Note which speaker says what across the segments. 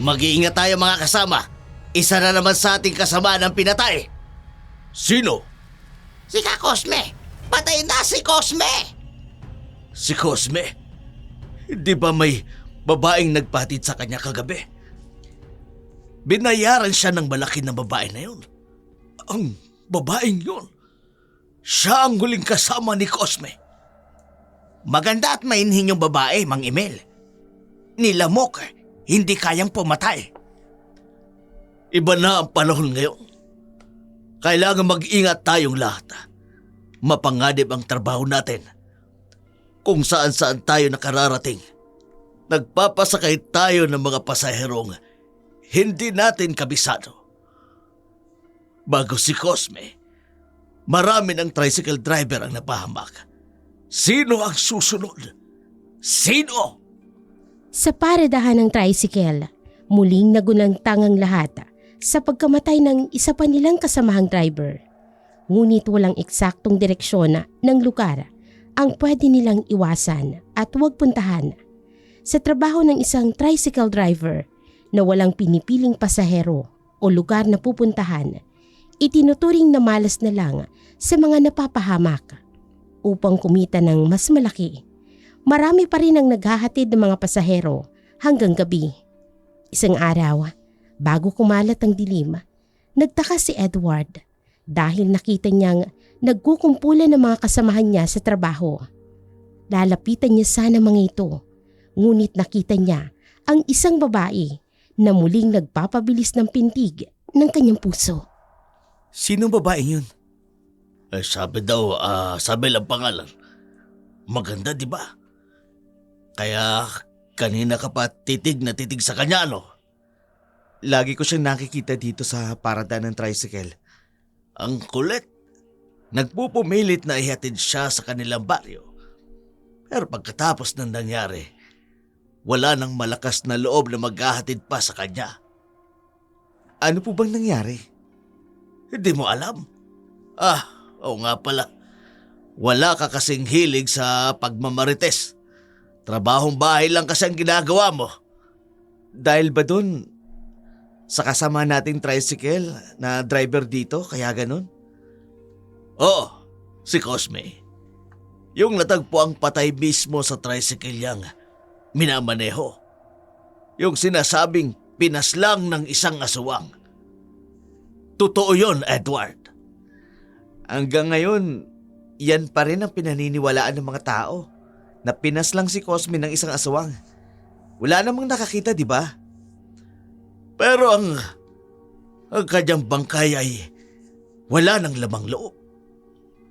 Speaker 1: Mag-iingat tayo mga kasama. Isa na naman sa ating kasama ang pinatay. Sino?
Speaker 2: Si Ka Cosme! Patay na si Cosme!
Speaker 1: Si Cosme? Di ba may babaeng nagpatid sa kanya kagabi? Binayaran siya ng malaki na babae na yun. Ang babaeng yun, siya ang huling kasama ni Cosme.
Speaker 2: Maganda at mainhin yung babae, Mang Emil. Nilamok, hindi kayang pumatay.
Speaker 1: Iba na ang panahon ngayon. Kailangan mag-ingat tayong lahat. Mapanganib ang trabaho natin. Kung saan-saan tayo nakararating, nagpapasakay tayo ng mga pasaherong hindi natin kabisado. Bago si Cosme, marami ng tricycle driver ang napahamak. Sino ang susunod? Sino?
Speaker 3: Sa paradahan ng tricycle, muling nagunantang ang lahat sa pagkamatay ng isa pa nilang kasamahang driver. Ngunit walang eksaktong direksyon ng lugar ang pwede nilang iwasan at huwag puntahan. Sa trabaho ng isang tricycle driver na walang pinipiling pasahero o lugar na pupuntahan, itinuturing na malas na lang sa mga napapahamak. Upang kumita ng mas malaki, marami pa rin ang naghahatid ng mga pasahero hanggang gabi. Isang araw, bago kumalat ang dilim, nagtaka si Edward dahil nakita niyang nagkukumpulan ng mga kasamahan niya sa trabaho. Lalapitan niya sana mga ito, ngunit nakita niya ang isang babae na muling nagpapabilis ng pintig ng kanyang puso.
Speaker 1: Sinong babaeng yun? Sabi daw, Sabel ang pangalan. Maganda, di ba? Kaya kanina ka pa titig na titig sa kanya, no?
Speaker 4: Lagi ko siyang nakikita dito sa paradahan ng tricycle.
Speaker 1: Ang kulit. Nagpupumilit na ihatid siya sa kanilang baryo. Pero pagkatapos ng nangyari, wala nang malakas na loob na maghahatid pa sa kanya.
Speaker 4: Ano po bang nangyari?
Speaker 1: Hindi mo alam? Oo nga pala. Wala ka kasing hilig sa pagmamarites. Trabahong bahay lang kasi ang ginagawa mo.
Speaker 4: Dahil ba dun sa kasama nating tricycle na driver dito, kaya ganun?
Speaker 1: Oo, si Cosme. Yung natagpo ang patay mismo sa tricycle niyang minamaneho. Yung sinasabing pinaslang ng isang aswang. Totoo yon, Edward.
Speaker 4: Hanggang ngayon, yan pa rin ang pinaniniwalaan ng mga tao na pinaslang si Cosme ng isang aswang. Wala namang nakakita, di ba?
Speaker 1: Pero ang kanyang bangkay ay wala nang lamang loob.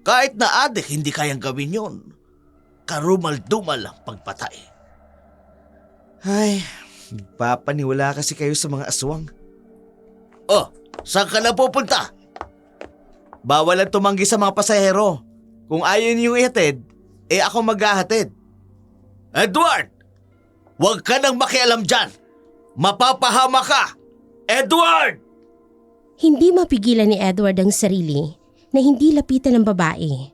Speaker 1: Kahit na adik hindi kayang gawin yon. Karumal-dumal ang pagpatay.
Speaker 4: Ay, nagpapaniwala kasi kayo sa mga aswang.
Speaker 1: Oh, saan ka na pupunta?
Speaker 4: Bawal ang tumanggi sa mga pasahero. Kung ayaw niyong ihatid, ako maghahatid.
Speaker 1: Edward! Huwag ka nang makialam dyan! Mapapahama ka! Edward!
Speaker 3: Hindi mapigilan ni Edward ang sarili na hindi lapitan ng babae.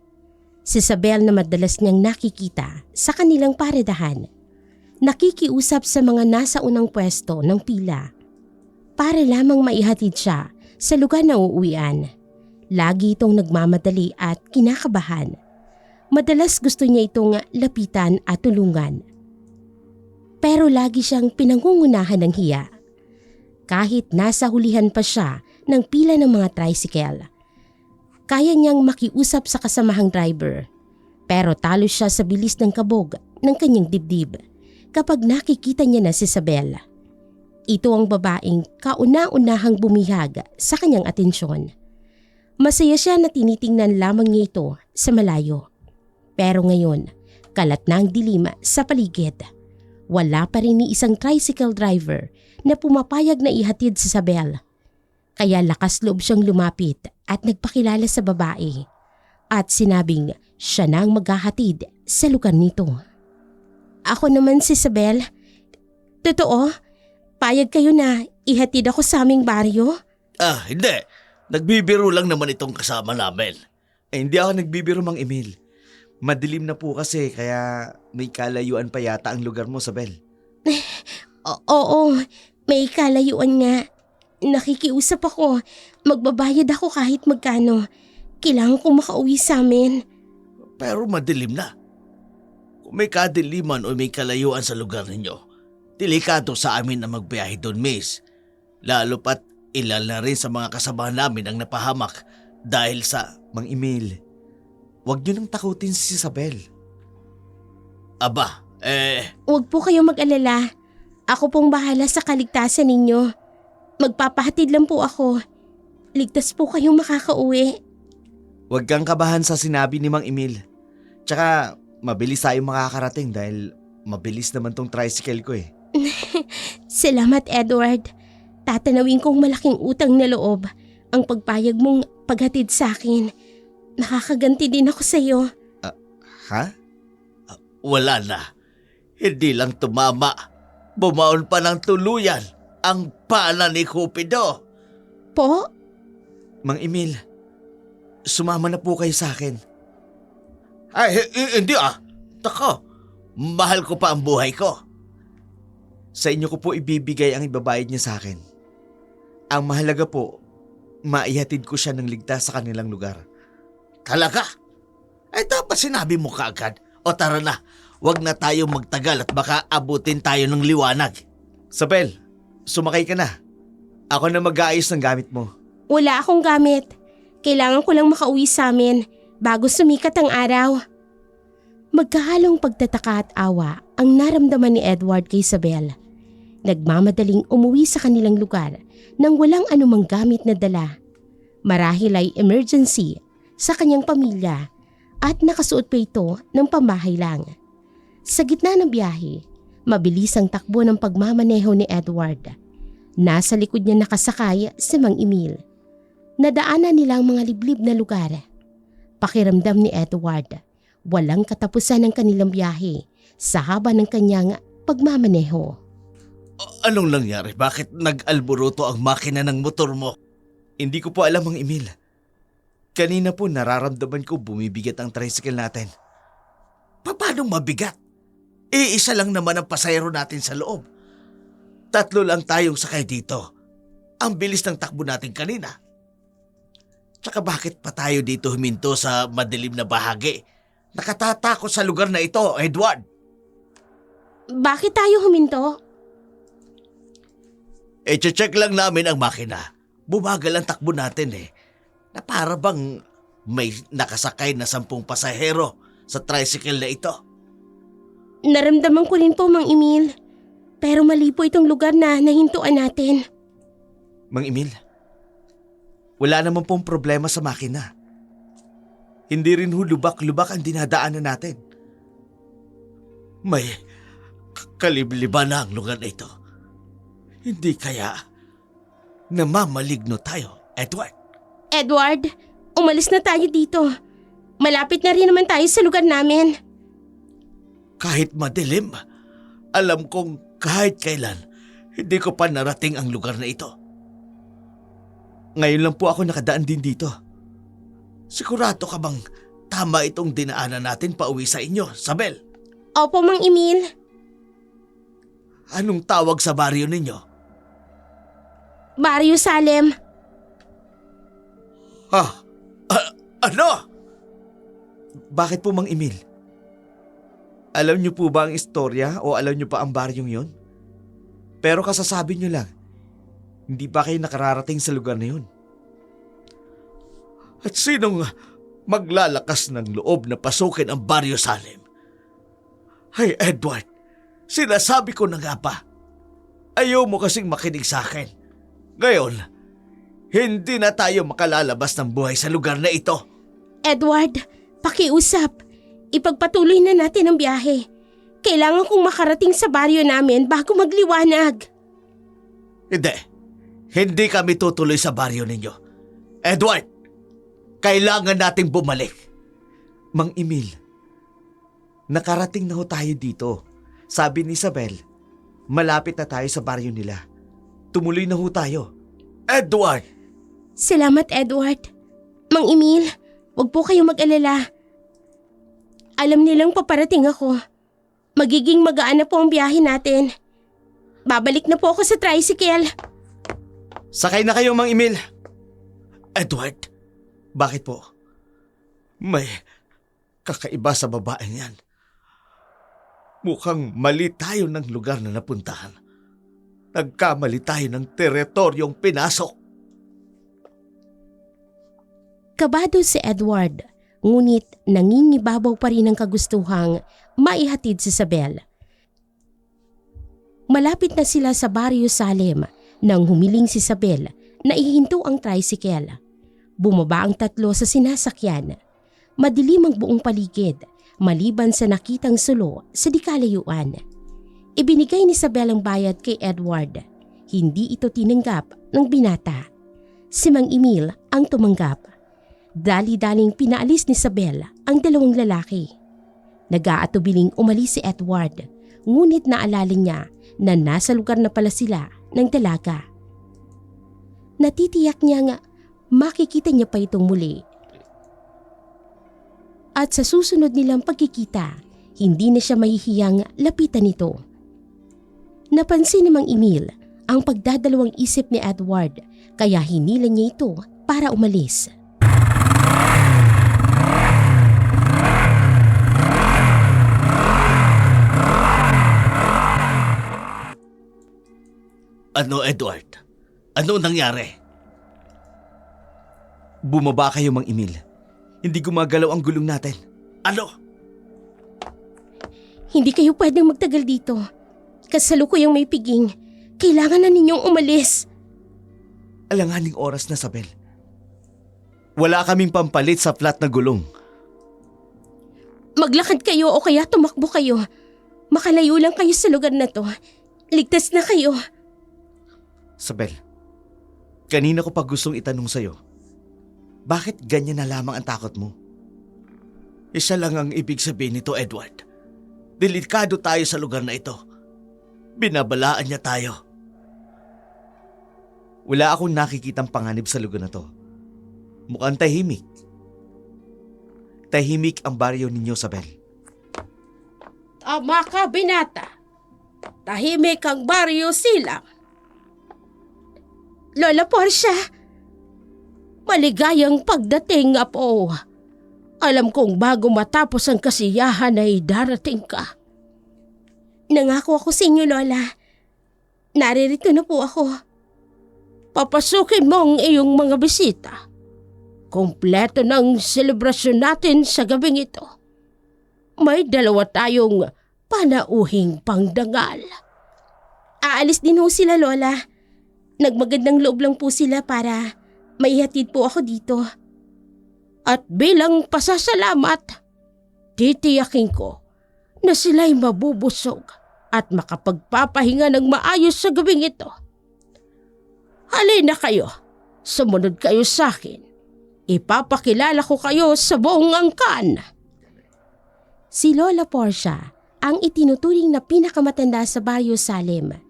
Speaker 3: Si Isabel na madalas niyang nakikita sa kanilang paradahan. Nakikiusap sa mga nasa unang pwesto ng pila para lamang maihatid siya sa lugar na uuwian. Lagi itong nagmamadali at kinakabahan. Madalas gusto niya itong lapitan at tulungan. Pero lagi siyang pinangungunahan ng hiya. Kahit nasa hulihan pa siya ng pila ng mga tricycle, kaya niyang makiusap sa kasamahang driver. Pero talo siya sa bilis ng kabog ng kanyang dibdib kapag nakikita niya na si Isabel. Ito ang babaeng kauna-unahang bumihag sa kanyang atensyon. Masaya siya na tinitingnan lamang niya ito sa malayo. Pero ngayon, kalat na ang dilim sa paligid. Wala pa rin ni isang tricycle driver na pumapayag na ihatid si Isabel. Kaya lakas loob siyang lumapit at nagpakilala sa babae. At sinabing siya na ang maghahatid sa lugar nito. Ako naman si Isabel. Totoo? Payag kayo na ihatid ako sa aming baryo?
Speaker 1: Hindi. Nagbibiro lang naman itong kasama namin.
Speaker 4: Hindi ako nagbibiro, Mang Emil. Madilim na po kasi kaya may kalayuan pa yata ang lugar mo, Isabel.
Speaker 3: Oo, May kalayuan nga. Nakikiusap ako. Magbabayad ako kahit magkano. Kailangan kong makauwi sa amin.
Speaker 1: Pero madilim na. Kung may kadiliman o may kalayuan sa lugar ninyo, delikado sa amin na magbiyahe doon, miss. Lalo pat ilan na rin sa mga kasamahan namin ang napahamak dahil sa...
Speaker 4: Mang Emil, huwag niyo nang takutin si Isabel.
Speaker 1: Aba,
Speaker 3: Huwag po kayong mag-alala. Ako pong bahala sa kaligtasan ninyo. Magpapahatid lang po ako. Ligtas po kayong makakauwi.
Speaker 4: Huwag kang kabahan sa sinabi ni Mang Emil. Tsaka mabilis tayo makakarating dahil mabilis naman tong tricycle ko eh.
Speaker 3: Salamat, Edward. Tatanawin kong malaking utang na loob ang pagpayag mong paghatid sa akin. Nakakaganti din ako sa iyo.
Speaker 4: Ha?
Speaker 1: wala na. Hindi lang tumama. Bumaon pa ng tuluyan ang pala ni Cupido.
Speaker 3: Po?
Speaker 4: Mang Emil, sumama na po kayo sa akin.
Speaker 1: Ay, hindi ah. Tako, mahal ko pa ang buhay ko.
Speaker 4: Sa inyo ko po ibibigay ang ibabayad niya sa akin. Ang mahalaga po, maihatid ko siya ng ligtas sa kanilang lugar.
Speaker 1: Talaga? Ay dapat sinabi mo kaagad. O tara na, wag na tayo magtagal at baka abutin tayo ng liwanag.
Speaker 4: Isabel, sumakay ka na. Ako na mag-aayos ng gamit mo.
Speaker 3: Wala akong gamit. Kailangan ko lang makauwi sa amin bago sumikat ang araw. Magkahalong pagtataka at awa ang naramdaman ni Edward kay Isabel. Nagmamadaling umuwi sa kanilang lugar nang walang anumang gamit na dala. Marahil ay emergency sa kanyang pamilya at nakasuot pa ito ng pambahay lang. Sa gitna ng biyahe, mabilis ang takbo ng pagmamaneho ni Edward. Nasa likod niya nakasakay si Mang Emil. Nadaanan nila ang mga liblib na lugar. Pakiramdam ni Edward, walang katapusan ng kanilang biyahe sa haba ng kanyang pagmamaneho.
Speaker 1: Anong nangyari? Bakit nag-alburuto ang makina ng motor mo?
Speaker 4: Hindi ko po alam, Mang Emil. Kanina po nararamdaman ko bumibigat ang tricycle natin.
Speaker 1: Paano mabigat? Iisa lang naman ang pasahero natin sa loob. 3 lang tayong sakay dito. Ang bilis ng takbo natin kanina. Tsaka bakit pa tayo dito huminto sa madilim na bahagi? Nakatatakot sa lugar na ito, Edward.
Speaker 3: Bakit tayo huminto?
Speaker 1: Check lang namin ang makina. Bumagal ang takbo natin eh. Na para bang may nakasakay na 10 pasahero sa tricycle na ito.
Speaker 3: Naramdaman ko rin po, Mang Emil. Pero mali po itong lugar na nahintuan natin.
Speaker 4: Mang Emil, wala naman pong problema sa makina. Hindi rin lubak-lubak ang dinadaanan natin.
Speaker 1: May kalibliban na ang lugar na ito. Hindi kaya namamaligno tayo, Edward?
Speaker 3: Edward, umalis na tayo dito. Malapit na rin naman tayo sa lugar namin.
Speaker 1: Kahit madilim, alam kong kahit kailan, hindi ko pa narating ang lugar na ito.
Speaker 4: Ngayon lang po ako nakadaan din dito.
Speaker 1: Sigurado ka bang tama itong dinaanan natin pauwi sa inyo, Sabel?
Speaker 3: Opo, Mang Emil.
Speaker 1: Anong tawag sa baryo ninyo?
Speaker 3: Barrio Salem.
Speaker 1: Ano?
Speaker 4: Bakit po, Mang Emil? Alam niyo po ba ang istorya o alam niyo pa ang baryong yon? Pero kasasabi niyo lang, hindi pa kayo nakararating sa lugar na yun.
Speaker 1: At sinong maglalakas ng loob na pasukin ang baryo Salem? Hey Edward, sinasabi ko na nga pa. Ayaw mo kasing makinig sa akin. Ngayon, hindi na tayo makalalabas ng buhay sa lugar na ito.
Speaker 3: Edward, pakiusap. Ipagpatuloy na natin ang biyahe. Kailangan kong makarating sa baryo namin bago magliwanag.
Speaker 1: Hindi kami tutuloy sa baryo ninyo. Edward, kailangan nating bumalik.
Speaker 4: Mang Emil, nakarating na ho tayo dito. Sabi ni Isabel, malapit na tayo sa baryo nila. Tumuloy na ho tayo.
Speaker 1: Edward!
Speaker 3: Salamat, Edward. Mang Emil, wag po kayong mag-alala. Alam nilang paparating ako. Magiging magaan na po ang biyahe natin. Babalik na po ako sa tricycle.
Speaker 4: Sakay na kayo, Mang Emil.
Speaker 1: Edward, bakit po? May kakaiba sa babaeng yan. Mukhang mali tayo ng lugar na napuntahan. Nagkamali tayo ng teritoryong pinasok.
Speaker 3: Kabado si Edward, ngunit nangingibabaw pa rin ang kagustuhang maihatid si Isabel. Malapit na sila sa Barrio Salem nang humiling si Isabel na ihinto ang tricycle. Bumaba ang tatlo sa sinasakyan. Madilim ang buong paligid, maliban sa nakitang sulo sa di kalayuan. Ibinigay ni Isabel ang bayad kay Edward. Hindi ito tinanggap ng binata. Si Mang Emil ang tumanggap. Dali-daling pinaalis ni Isabel ang dalawang lalaki. Nag-aatubiling umalis si Edward, ngunit naalala niya na nasa lugar na pala sila ng dalaga. Natitiyak niya nga makikita niya pa itong muli. At sa susunod nilang pagkikita, hindi na siya mahihiyang lapitan nito. Napansin ni Mang Emil ang pagdadalawang isip ni Edward, kaya hinila niya ito para umalis.
Speaker 1: Ano, Edward? Ano nangyari?
Speaker 4: Bumaba kayo, Mang Emil. Hindi gumagalaw ang gulong natin.
Speaker 1: Ano?
Speaker 3: Hindi kayo pwedeng magtagal dito. Kasalukuyang may piging. Kailangan na ninyong umalis.
Speaker 4: Alanganing oras na, Isabel. Wala kaming pampalit sa flat na gulong.
Speaker 3: Maglakad kayo o kaya tumakbo kayo. Makalayo lang kayo sa lugar na to. Ligtas na kayo.
Speaker 4: Isabel, kanina ko pa gustong itanong sa'yo, bakit ganyan na lamang ang takot mo?
Speaker 1: Isa lang ang ibig sabihin nito, Edward. Delikado tayo sa lugar na ito. Binabalaan niya tayo.
Speaker 4: Wala akong nakikitang panganib sa lugar na to. Mukhang tahimik. Tahimik ang baryo ninyo, Isabel.
Speaker 3: Tama ka, binata. Tahimik ang Barrio Silang. Lola Portia, maligayang pagdating, apo. Alam kong bago matapos ang kasiyahan ay darating ka. Nangako ako sa inyo, Lola. Naririto na po ako. Papasukin mo ang iyong mga bisita. Kompleto ng selebrasyon natin sa gabing ito. May dalawa tayong panauhing pangdangal. Aalis din ho sila, Lola. Nagmagandang loob lang po sila para maihatid po ako dito. At bilang pasasalamat, titiyakin ko na sila'y mabubusog at makapagpapahinga ng maayos sa gabing ito. Halina kayo, sumunod kayo sa akin. Ipapakilala ko kayo sa buong angkan. Si Lola Portia ang itinuturing na pinakamatanda sa Barrio Salem.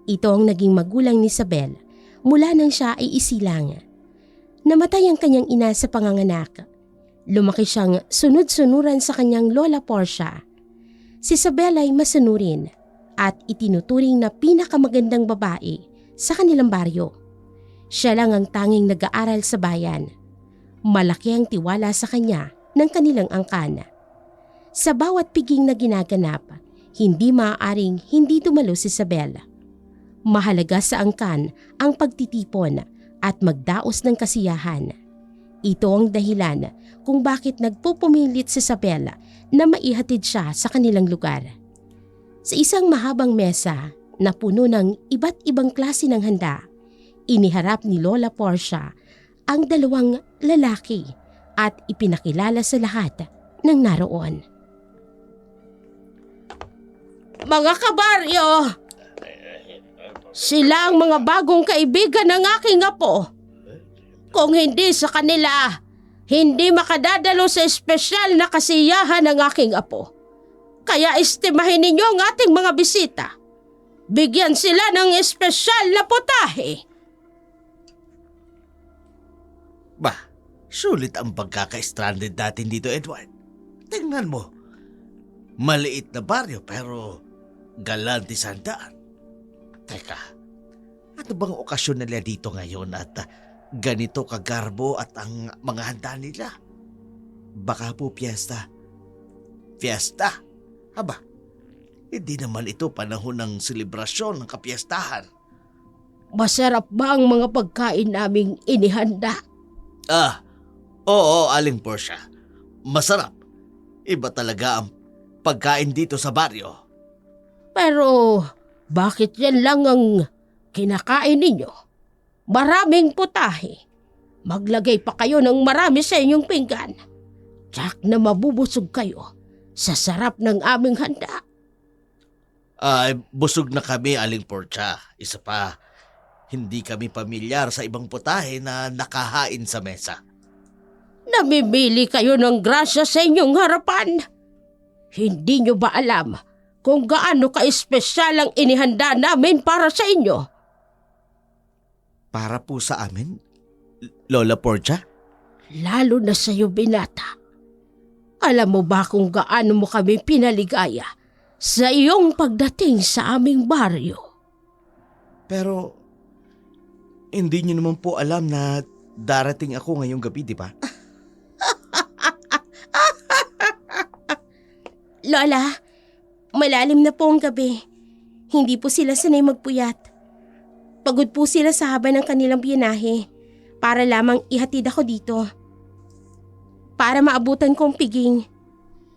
Speaker 3: Ito ang naging magulang ni Isabel mula nang siya ay isilang. Namatay ang kanyang ina sa panganganak. Lumaki siyang sunod-sunuran sa kanyang Lola Portia. Si Isabel ay masunurin at itinuturing na pinakamagandang babae sa kanilang baryo. Siya lang ang tanging nag-aaral sa bayan. Malaki ang tiwala sa kanya ng kanilang angkan. Sa bawat piging na ginaganap, hindi maaaring hindi dumalo si Isabel. Mahalaga sa angkan ang pagtitipon at magdaos ng kasiyahan. Ito ang dahilan kung bakit nagpupumilit si Isabel na maihatid siya sa kanilang lugar. Sa isang mahabang mesa na puno ng iba't ibang klase ng handa, iniharap ni Lola Portia ang dalawang lalaki at ipinakilala sa lahat ng naroon. Mga kabaryo! Sila ang mga bagong kaibigan ng aking apo. Kung hindi sa kanila, hindi makadadalo sa espesyal na kasiyahan ng aking apo. Kaya estimahin ninyo ang ating mga bisita. Bigyan sila ng espesyal na putahe.
Speaker 1: Bah, sulit ang pagkaka-stranded natin dito, Edward. Tingnan mo. Maliit na baryo pero galante sandaan. Teka, ano bang okasyon nila dito ngayon at ganito kagarbo at ang mga handa nila?
Speaker 4: Baka po piyesta.
Speaker 1: Fiesta? Aba, hindi naman ito panahon ng selebrasyon ng kapiestahan.
Speaker 3: Masarap ba ang mga pagkain naming inihanda?
Speaker 1: Ah, oo, Aling Portia. Masarap. Iba talaga ang pagkain dito sa baryo.
Speaker 3: Pero bakit yan lang ang kinakain ninyo? Maraming putahe. Maglagay pa kayo ng marami sa inyong pinggan. Tsak na mabubusog kayo sa sarap ng aming handa.
Speaker 1: Ay, busog na kami, Aling Portia. Isa pa, hindi kami pamilyar sa ibang putahe na nakahain sa mesa.
Speaker 3: Namimili kayo ng grasya sa inyong harapan. Hindi nyo ba alam kung gaano ka-espesyal ang inihanda namin para sa inyo?
Speaker 4: Para po sa amin? Lola Portia?
Speaker 3: Lalo na sa iyo, binata. Alam mo ba kung gaano mo kami pinaligaya sa iyong pagdating sa aming baryo?
Speaker 4: Pero, hindi niyo naman po alam na darating ako ngayong gabi, di ba?
Speaker 3: Lola, malalim na po ang gabi. Hindi po sila sanay magpuyat. Pagod po sila sa haba ng kanilang biyanahe para lamang ihatid ako dito. Para maabutan ko ang piging,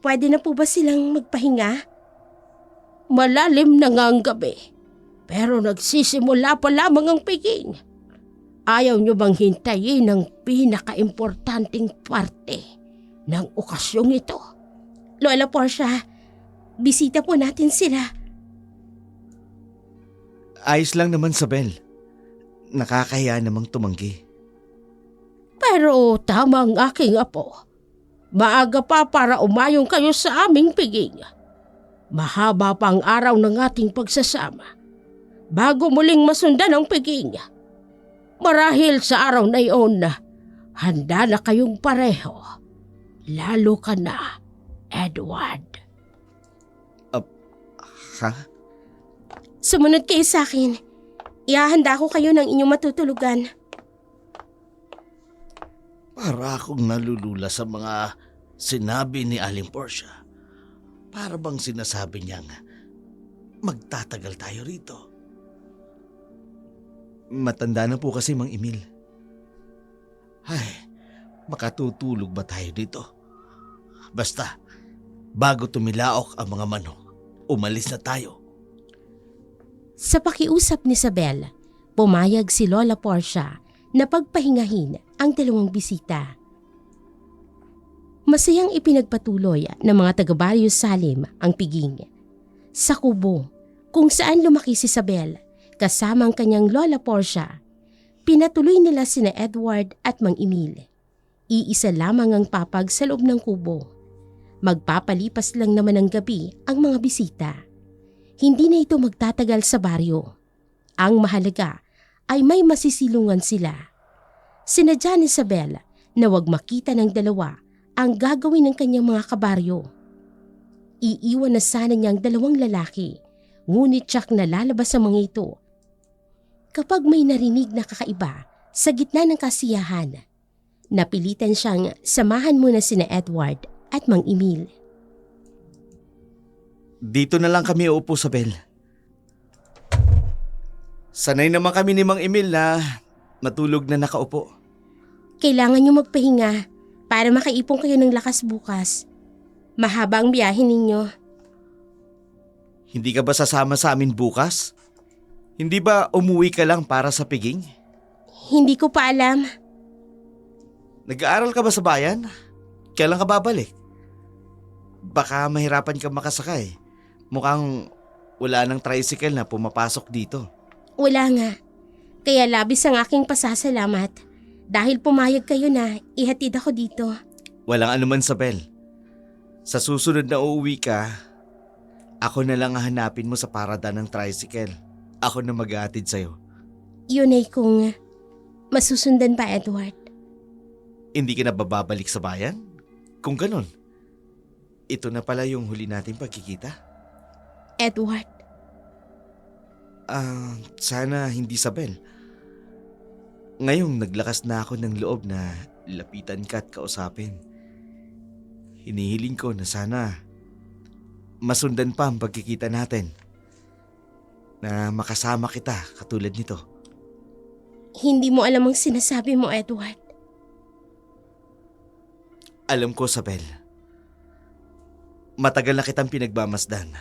Speaker 3: pwede na po ba silang magpahinga? Malalim na nga ang gabi, pero nagsisimula pa lamang ang piging. Ayaw nyo bang hintayin ang pinaka-importanting parte ng okasyong ito? Lola Portia, bisita po natin sila.
Speaker 4: Ayos lang naman, Sabel. Nakakahiya namang tumanggi.
Speaker 3: Pero tama ang aking apo. Maaga pa para umayong kayo sa aming piging. Mahaba pa ang araw ng ating pagsasama bago muling masundan ang piging. Marahil sa araw na iyon, handa na kayong pareho. Lalo ka na, Edward.
Speaker 4: Ha?
Speaker 3: Sumunod kayo sa akin. Ihahanda ko kayo ng inyong matutulugan.
Speaker 1: Para akong nalulula sa mga sinabi ni Aling Portia. Para bang sinasabi niyang magtatagal tayo rito.
Speaker 4: Matanda na po kasi, Mang Emil.
Speaker 1: Ay, makatutulog ba tayo dito? Basta, bago tumilaok ang mga manok, umalis na tayo.
Speaker 3: Sa pakiusap ni Isabel, pumayag si Lola Portia na pagpahingahin ang dalawang bisita. Masayang ipinagpatuloy ng mga taga-Baryo Salim ang piging. Sa kubo, kung saan lumaki si Isabel, kasama ang kanyang Lola Portia, pinatuloy nila sina Edward at Mang Emil. Iisa lamang ang papag sa loob ng kubo. Magpapalipas lang naman ng gabi ang mga bisita. Hindi na ito magtatagal sa baryo. Ang mahalaga ay may masisilungan sila. Sinadya ni Isabel na wag makita ng dalawa ang gagawin ng kanyang mga kabaryo. Iiwan na sana niya ang dalawang lalaki, ngunit tiyak na lalabas ang mga ito. Kapag may narinig na kakaiba sa gitna ng kasiyahan, napilitan siyang samahan muna sina Edward at Mang Emil.
Speaker 4: Dito na lang kami uupo, Sabel. Sanay naman kami ni Mang Emil na matulog na nakaupo.
Speaker 3: Kailangan niyo magpahinga para makaipon kayo ng lakas bukas. Mahaba ang biyahe ninyo.
Speaker 4: Hindi ka ba sasama sa amin bukas? Hindi ba umuwi ka lang para sa piging?
Speaker 3: Hindi ko pa alam.
Speaker 4: Nag-aaral ka ba sa bayan? Kailan ka babalik? Baka mahirapan ka makasakay. Mukhang wala nang tricycle na pumapasok dito.
Speaker 3: Wala nga. Kaya labis ang aking pasasalamat dahil pumayag kayo na ihatid ako dito.
Speaker 4: Walang anuman, Sabel. Sa susunod na uuwi ka, ako na lang hahanapin mo sa parada ng tricycle. Ako na mag-aatid sa'yo.
Speaker 3: Yun ay kung masusundan pa, Edward.
Speaker 4: Hindi ka na bababalik sa bayan? Kung ganun, ito na pala yung huli nating pagkikita.
Speaker 3: Edward,
Speaker 4: Sana hindi Isabel. Ngayong naglakas na ako ng loob na lapitan ka at kausapin. Hinihiling ko na sana masundan pa ang pagkikita natin. Na makasama kita katulad nito.
Speaker 3: Hindi mo alam ang sinasabi mo, Edward.
Speaker 4: Alam ko, Isabel. Matagal na kitang pinagmamasdan.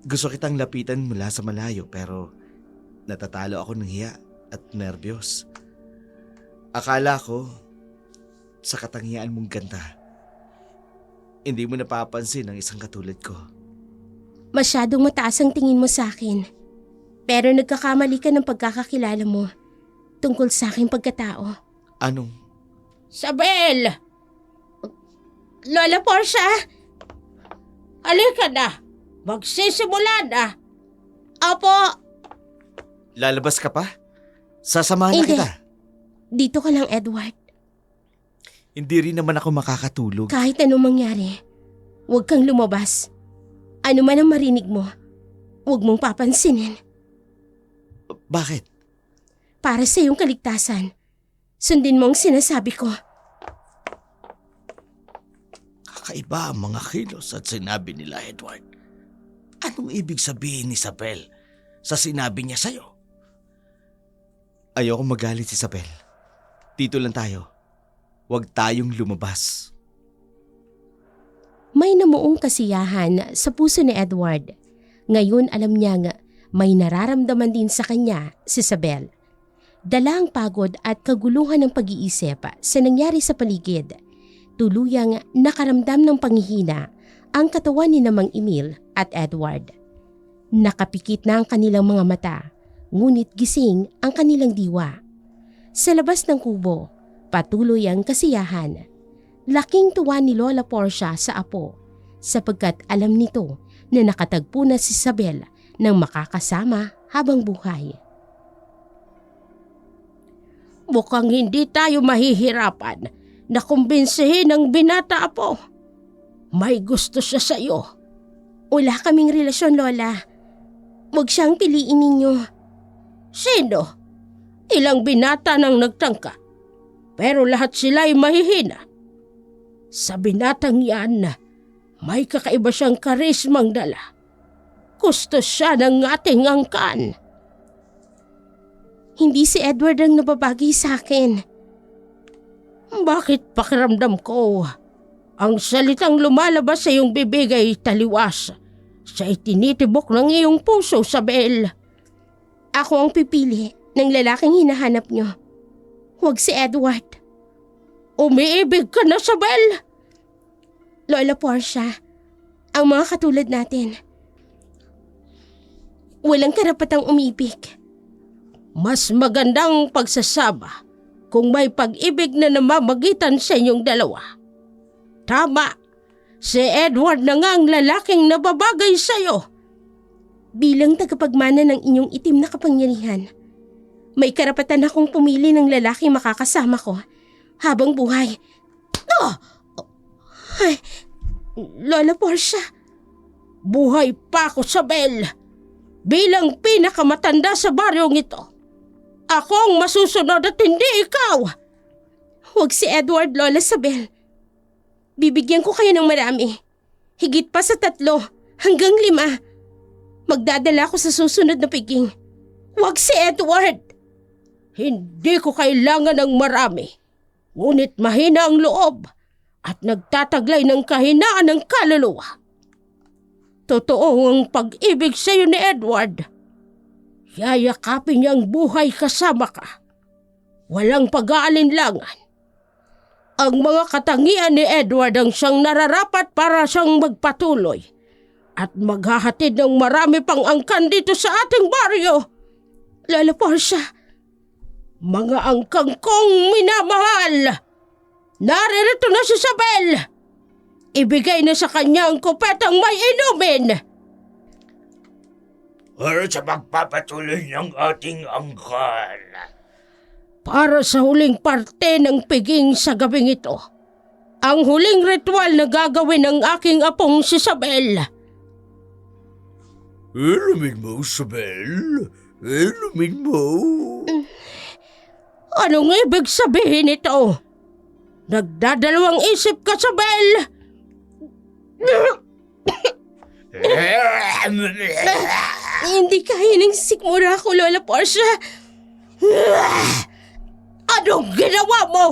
Speaker 4: Gusto kitang lapitan mula sa malayo pero natatalo ako ng hiya at nervyos. Akala ko sa katangian mong ganda. Hindi mo napapansin ang isang katulad ko.
Speaker 3: Masyadong mataas ang tingin mo sa akin. Pero nagkakamali ka ng pagkakakilala mo tungkol sa aking pagkatao.
Speaker 4: Anong?
Speaker 3: Isabel! Lola Portia! Halika na! Magsisimula na! Opo!
Speaker 4: Lalabas ka pa? Sasamahan na
Speaker 3: Hindi.
Speaker 4: kita.
Speaker 3: Dito ka lang, Edward.
Speaker 4: Hindi rin naman ako makakatulog.
Speaker 3: Kahit anong mangyari, huwag kang lumabas. Ano man ang marinig mo, huwag mong papansinin.
Speaker 4: Bakit?
Speaker 3: Para sa iyong kaligtasan, sundin mo ang sinasabi ko.
Speaker 1: Kakaiba ang mga kilos at sinabi nila, Edward. Anong ibig sabihin ni Isabel sa sinabi niya sa'yo?
Speaker 4: Ayoko magalit si Isabel. Dito lang tayo. Huwag tayong lumabas.
Speaker 3: May namuong kasiyahan sa puso ni Edward. Ngayon alam niyang may nararamdaman din sa kanya si Isabel. Dala ang pagod at kaguluhan ng pag-iisip sa nangyari sa paligid. Tuluyang nakaramdam ng panghihina ang katawan ni Mang Emil at Edward. Nakapikit na ang kanilang mga mata, ngunit gising ang kanilang diwa. Sa labas ng kubo, patuloy ang kasiyahan. Laking tuwa ni Lola Portia sa apo sapagkat alam nito na nakatagpo na si Isabel ng makakasama habang buhay. Mukhang hindi tayo mahihirapan na kumbinsihin ang binata, apo. May gusto siya sa iyo. Wala kaming relasyon, Lola. Huwag siyang piliin ninyo. Sino? Ilang binata nang nagtangka. Pero lahat sila ay mahihina. Sa binatang yan, may kakaiba siyang karismang dala. Gusto siya ng ating angkan. Hindi si Edward ang nababagay sa akin. Bakit pakiramdam ko? Ang salitang lumalabas sa iyong bibig ay taliwas. Sa itinitibok ng iyong puso, Isabel. Ako ang pipili ng lalaking hinahanap niyo. Huwag si Edward. Umiibig ka na, Isabel! Lola Portia, ang mga katulad natin, walang karapatang umibig. Mas magandang pagsasama kung may pag-ibig na namamagitan sa inyong dalawa. Tama, si Edward na nga ang lalaking nababagay sa'yo. Bilang tagapagmana ng inyong itim na kapangyarihan, may karapatan akong pumili ng lalaking makakasama ko habang buhay. Ay, Lola Portia. Buhay pa ako, Isabel. Bilang pinakamatanda sa baryong ito, ako ang masusunod at hindi ikaw. Huwag si Edward, Lola Isabel. Bibigyan ko kayo ng marami. Higit pa sa 3 hanggang 5. Magdadala ako sa susunod na piging. Huwag si Edward. Hindi ko kailangan ng marami. Ngunit mahina ang loob at nagtataglay ng kahinaan ng kaluluwa. Totoo ang pag-ibig sa iyo ni Edward. Yayakapin niya ang buhay kasama ka. Walang pag-aalinlangan. Ang mga katangian ni Edward ang siyang nararapat para siyang magpatuloy at maghahatid ng marami pang angkan dito sa ating baryo. Lola Portia, mga angkang kong minamahal, naririto na si Isabel. Ibigay na sa kanya ang kupetang may inumin.
Speaker 1: Para sa pagpapatuloy ng ating angkan.
Speaker 3: Para sa huling parte ng piging sa gabing ito, ang huling ritual na gagawin ng aking apong si Isabel.
Speaker 1: Inumin mo, Isabel. Inumin mo.
Speaker 3: Anong ibig sabihin ito? Nagdadalawang isip ka, Sabel! Hindi kaya ng sikmura ko, Lola Portia. Anong ginawa mo?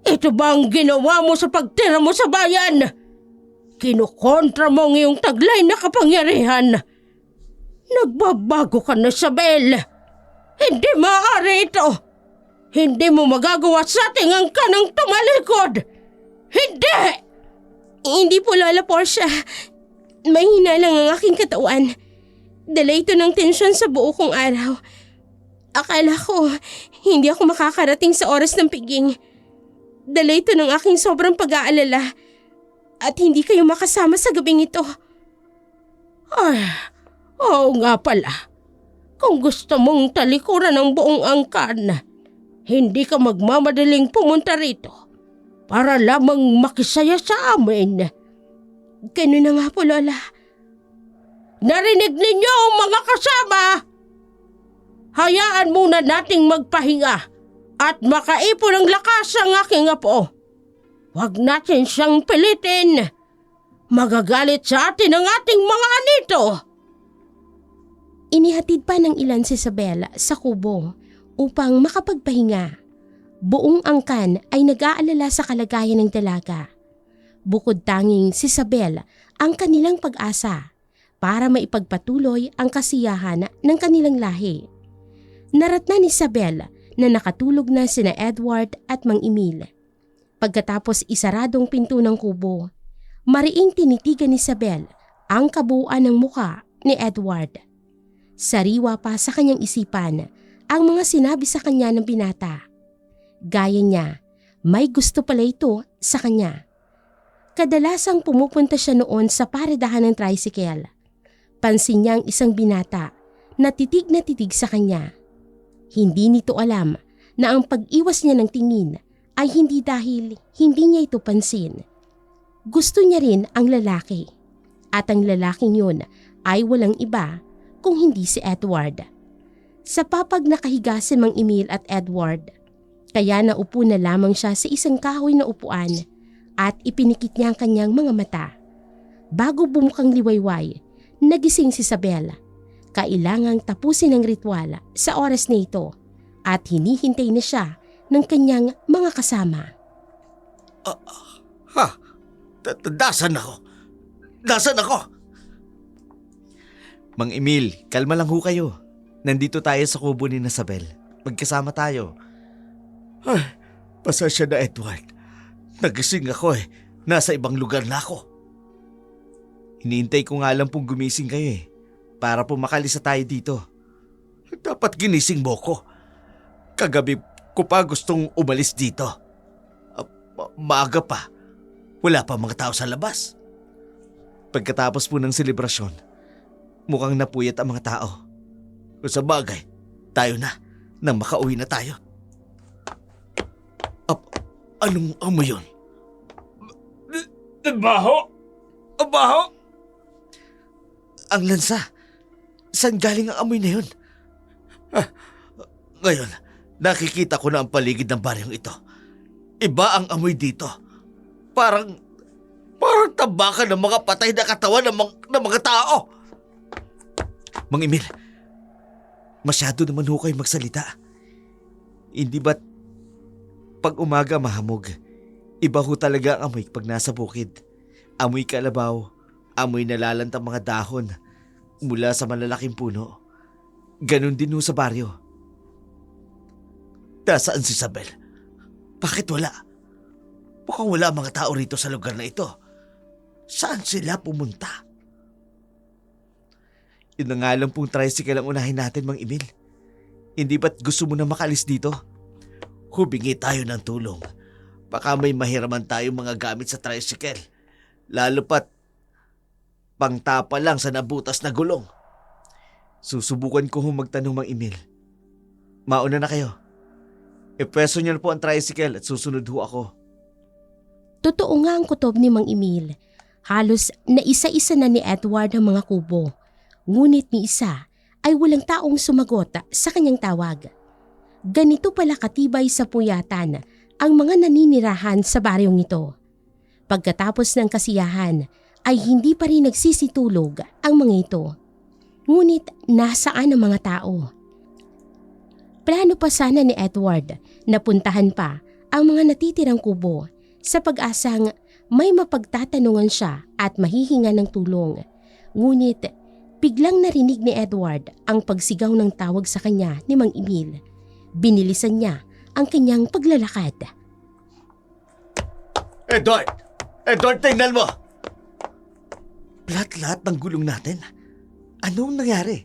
Speaker 3: Ito ba ang ginawa mo sa pagtira mo sa bayan? Kinukontra mo ang iyong taglay na kapangyarihan. Nagbabago ka na, Sabel. Hindi maaari ito. Hindi mo magagawa sa ating ang kanang tumalikod. Hindi! Hindi po, Lola Portia. Mahina lang ang aking katawan. Dala ito ng tensyon sa buo kong araw. Akala ko, hindi ako makakarating sa oras ng piging. Dala ito ng aking sobrang pag-aalala. At hindi kayo makasama sa gabing ito. Ay, oo nga pala. Kung gusto mong talikuran ang buong angkan, hindi ka magmamadaling pumunta rito para lamang makisaya sa amin. Ganun na nga po, Lola. Narinig ninyo, mga kasama! Hayaan muna nating magpahinga at makaipon ng lakas ang aking apo. Huwag natin siyang pilitin. Magagalit sa atin ang ating mga anito. Inihatid pa ng ilan si Isabel sa kubo upang makapagpahinga. Buong angkan ay nag-aalala sa kalagayan ng dalaga. Bukod tanging si Isabel ang kanilang pag-asa para maipagpatuloy ang kasiyahan ng kanilang lahi. Naratnan ni Isabel na nakatulog na sina Edward at Mang Emil. Pagkatapos isaradong pinto ng kubo, mariing tinitigan ni Isabel ang kabuuan ng muka ni Edward. Sariwa pa sa kanyang isipan ang mga sinabi sa kanya ng binata. Gaya niya, may gusto pala ito sa kanya. Kadalasang pumupunta siya noon sa paradahan ng tricycle. Pansin niya ang isang binata na titig sa kanya. Hindi nito alam na ang pag-iwas niya ng tingin ay hindi dahil hindi niya ito pansin. Gusto niya rin ang lalaki. At ang lalaking yun ay walang iba kung hindi si Edward. Sa papag nakahiga si Mang Emil at Edward, kaya naupo na lamang siya sa isang kahoy na upuan at ipinikit niya ang kanyang mga mata. Bago bumukang liwayway, nagising si Isabel. Kailangang tapusin ang ritual sa oras na ito at hinihintay na siya ng kanyang mga kasama.
Speaker 1: Dasan ako? Dasan ako?
Speaker 4: Mang Emil, kalma lang ho kayo. Nandito tayo sa kubo ni Isabel. Magkasama tayo.
Speaker 1: Ay, pasensya na, Edward. Nagising ako eh. Nasa ibang lugar na ako.
Speaker 4: Hinihintay ko nga lang pong gumising kayo para po makalisa tayo dito.
Speaker 1: Dapat ginising mo ko. Kagabi ko pa gustong umalis dito. Maaga pa. Wala pa mga tao sa labas.
Speaker 4: Pagkatapos po ng selebrasyon, mukhang napuyat ang mga tao.
Speaker 1: Sa bagay, tayo na nang makauwi na tayo. Anong amoy yun? Baho! Baho!
Speaker 4: Ang lansa! Saan galing ang amoy na yun?
Speaker 1: Ngayon, nakikita ko na ang paligid ng baryong ito. Iba ang amoy dito. Parang tabakan ng mga patay na katawan ng mga tao.
Speaker 4: Mang Emil, masyado naman ho kayo magsalita. Hindi ba't pag umaga mahamog, iba ho talaga ang amoy pag nasa bukid. Amoy kalabaw, amoy nalalantang mga dahon mula sa malalaking puno. Ganon din ho sa baryo.
Speaker 1: Nasaan si Isabel? Bakit wala? Mukhang wala mga tao rito sa lugar na ito. Saan sila pumunta?
Speaker 4: Yun na nga lang pong tricycle ang unahin natin, Mang Emil. Hindi ba't gusto mo na makalis dito?
Speaker 1: Hubingi tayo ng tulong. Baka may mahiraman tayong mga gamit sa tricycle. Lalo pat pangtapa lang sa nabutas na gulong.
Speaker 4: Susubukan ko magtanong, Mang Emil. Mauna na kayo. Ipwesto niyo na po ang tricycle at susunod ho ako.
Speaker 3: Totoo nga ang kutob ni Mang Emil. Halos na isa-isa na ni Edward ang mga kubo. Ngunit ni isa ay walang taong sumagot sa kanyang tawag. Ganito pala katibay sa puyatan ang mga naninirahan sa baryong ito. Pagkatapos ng kasiyahan ay hindi pa rin nagsisitulog ang mga ito. Ngunit nasaan ang mga tao? Plano pa sana ni Edward na puntahan pa ang mga natitirang kubo sa pag-asang may mapagtatanungan siya at mahihinga ng tulong. Ngunit biglang narinig ni Edward ang pagsigaw ng tawag sa kanya ni Mang Emil. Binilisan niya ang kanyang paglalakad.
Speaker 1: Edward! Edward, tingnan mo!
Speaker 4: Lahat-lahat ng gulong natin. Anong nangyari?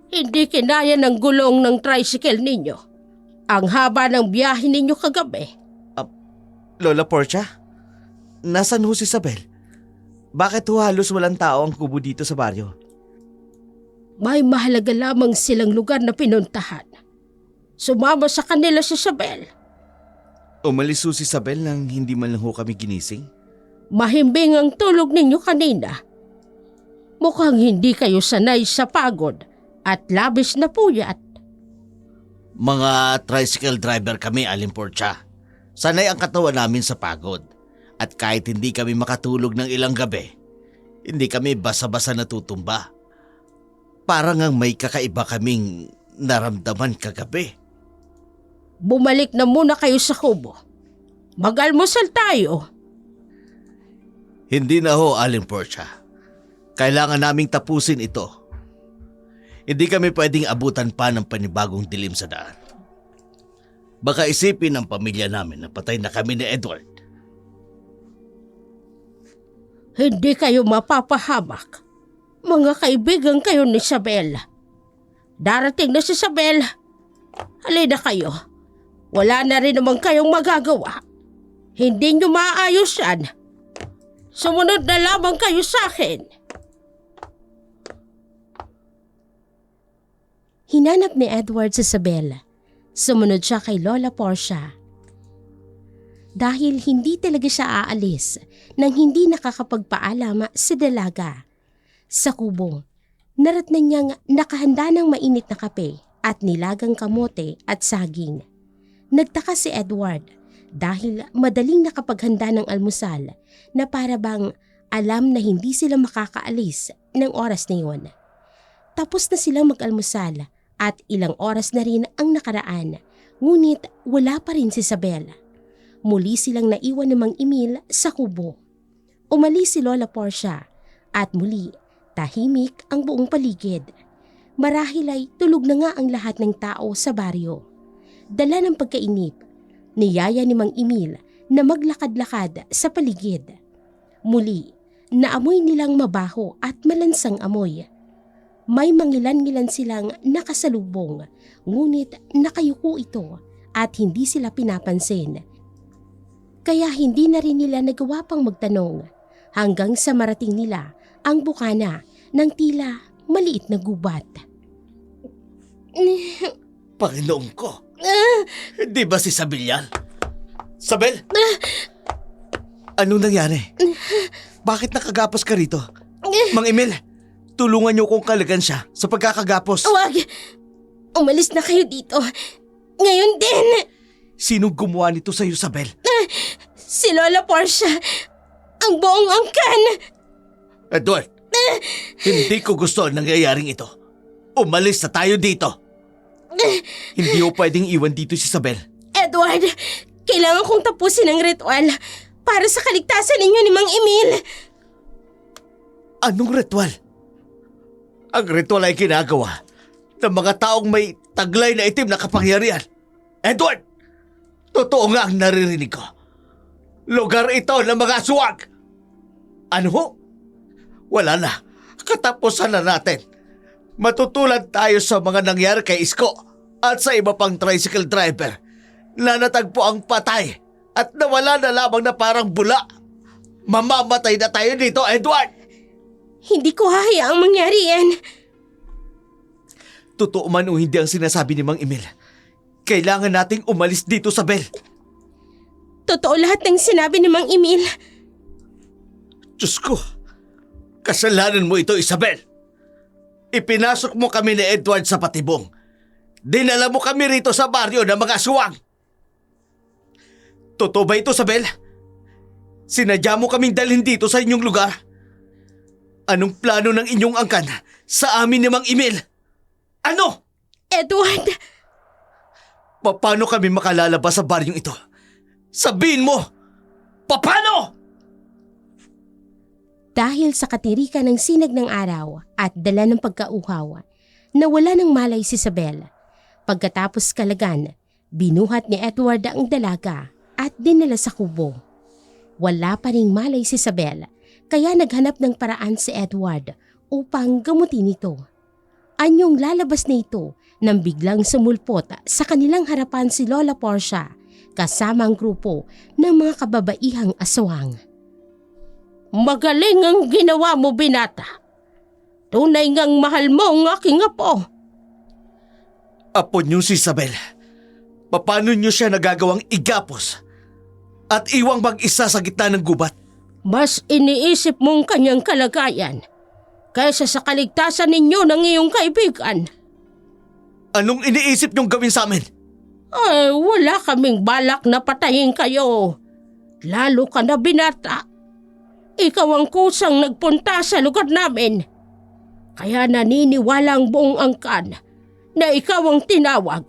Speaker 3: Hindi kinaya ng gulong ng tricycle ninyo. Ang haba ng biyahe ninyo kagabi.
Speaker 4: Lola Portia? Nasaan ho si Isabel? Bakit ho halos walang tao ang kubo dito sa baryo?
Speaker 3: May mahalaga lamang silang lugar na pinuntahan. Sumama sa kanila si Isabel.
Speaker 4: Umalis ho si Isabel nang hindi man lang ho kami ginising?
Speaker 3: Mahimbing ang tulog ninyo kanina. Mukhang hindi kayo sanay sa pagod at labis na puyat.
Speaker 1: Mga tricycle driver kami, Aling Portia. Sanay ang katawan namin sa pagod. At kahit hindi kami makatulog ng ilang gabi, hindi kami basa-basa natutumba. Parang ang may kakaiba kaming naramdaman kagabi.
Speaker 3: Bumalik na muna kayo sa kubo. Mag-almusal tayo.
Speaker 1: Hindi na ho, Aling Portia. Kailangan naming tapusin ito. Hindi kami pwedeng abutan pa ng panibagong dilim sa daan. Baka isipin ng pamilya namin na patay na kami ni Edward.
Speaker 3: Hindi kayo mapapahamak. Mga kaibigan kayo ni Isabel. Darating na si Isabel. Halina kayo. Wala na rin naman kayong magagawa. Hindi nyo maayos yan. Sumunod na lamang kayo sa akin. Hinanap ni Edward si Isabel. Sumunod siya kay Lola Portia. Dahil hindi talaga siya aalis nang hindi nakakapagpaalam sa dalaga. Sa kubo, naratnan niyang nakahanda ng mainit na kape at nilagang kamote at saging. Nagtaka si Edward dahil madaling nakapaghanda ng almusal na para bang alam na hindi sila makakaalis ng oras na yun. Tapos na silang mag-almusal at ilang oras na rin ang nakaraan, ngunit wala pa rin si Isabel. Muli silang naiwan ni Mang Emil sa kubo. Umalis si Lola Portia at muli tahimik ang buong paligid. Marahil ay tulog na nga ang lahat ng tao sa baryo. Dala ng pagkainip, niyaya ni Mang Emil na maglakad-lakad sa paligid. Muli, naamoy nilang mabaho at malansang amoy. May mangilan-ngilan silang nakasalubong, ngunit nakayuko ito at hindi sila pinapansin. Kaya hindi na rin nila nagawa pang magtanong hanggang sa marating nila ang bukana ng tila maliit na gubat.
Speaker 1: Panginoon ko! Di ba si Isabel yan? Isabel!
Speaker 4: Anong nangyari? Bakit nakagapos ka rito? Mang Emil, tulungan niyo kong kalagan siya sa pagkakagapos.
Speaker 3: Huwag! Umalis na kayo dito. Ngayon din!
Speaker 4: Sinong gumawa nito sa'yo, Isabel?
Speaker 3: Si Lola Portia! Ang buong angkan!
Speaker 1: Edward, hindi ko gusto ang nangyayaring ito. Umalis na tayo dito.
Speaker 4: Hindi ko pwedeng iwan dito si Isabel.
Speaker 3: Edward, kailangan kong tapusin ang ritual para sa kaligtasan ninyo ni Mang Emil.
Speaker 4: Anong ritual?
Speaker 1: Ang ritual ay ginagawa ng mga taong may taglay na itim na kapangyarihan. Edward, totoo nga ang naririnig ko. Lugar ito ng mga aswang. Ano ho? Wala na. Katapusan na natin. Matutulad tayo sa mga nangyari kay Isko at sa iba pang tricycle driver na natagpo ang patay at nawala na lamang na parang bula. Mamamatay na tayo dito, Edward!
Speaker 3: Hindi ko hahayaang mangyari yan.
Speaker 4: Totoo man o hindi ang sinasabi ni Mang Emil, kailangan nating umalis dito, Isabel.
Speaker 3: Totoo lahat ng sinabi ni Mang Emil.
Speaker 1: Diyos ko, kasalanan mo ito, Isabel. Ipinasok mo kami ni Edward sa patibong. Dinala mo kami rito sa baryo ng mga aswang. Totoo ba ito, Isabel? Sinadya mo kaming dalhin dito sa inyong lugar? Anong plano ng inyong angkan sa amin ni Mang Emil? Ano?
Speaker 3: Edward!
Speaker 1: Paano kami makalalabas sa baryong ito? Sabihin mo! Paano?
Speaker 3: Dahil sa katirikan ng sinag ng araw at dala ng pagkauhaw, nawala ng malay si Isabel. Pagkatapos kalagan, binuhat ni Edward ang dalaga at dinala sa kubo. Wala pa ring malay si Isabel, kaya naghanap ng paraan si Edward upang gamutin ito. Anyong lalabas na ito nang biglang sumulpot sa kanilang harapan si Lola Porcia kasama ang grupo ng mga kababaihang aswang. Magaling ang ginawa mo, binata. Tunay ngang mahal mo ang aking apo.
Speaker 1: Apo niyo si Isabel. Paano niyo siya nagagawang igapos at iwang mag-isa sa gitna ng gubat?
Speaker 3: Mas iniisip mong kanyang kalagayan kaysa sa kaligtasan ninyo ng iyong kaibigan.
Speaker 1: Anong iniisip niyong gawin sa amin?
Speaker 3: Ay, wala kaming balak na patayin kayo. Lalo ka na, binata. Ikaw ang kusang nagpunta sa lugar namin. Kaya naniniwala ang buong angkan na ikaw ang tinawag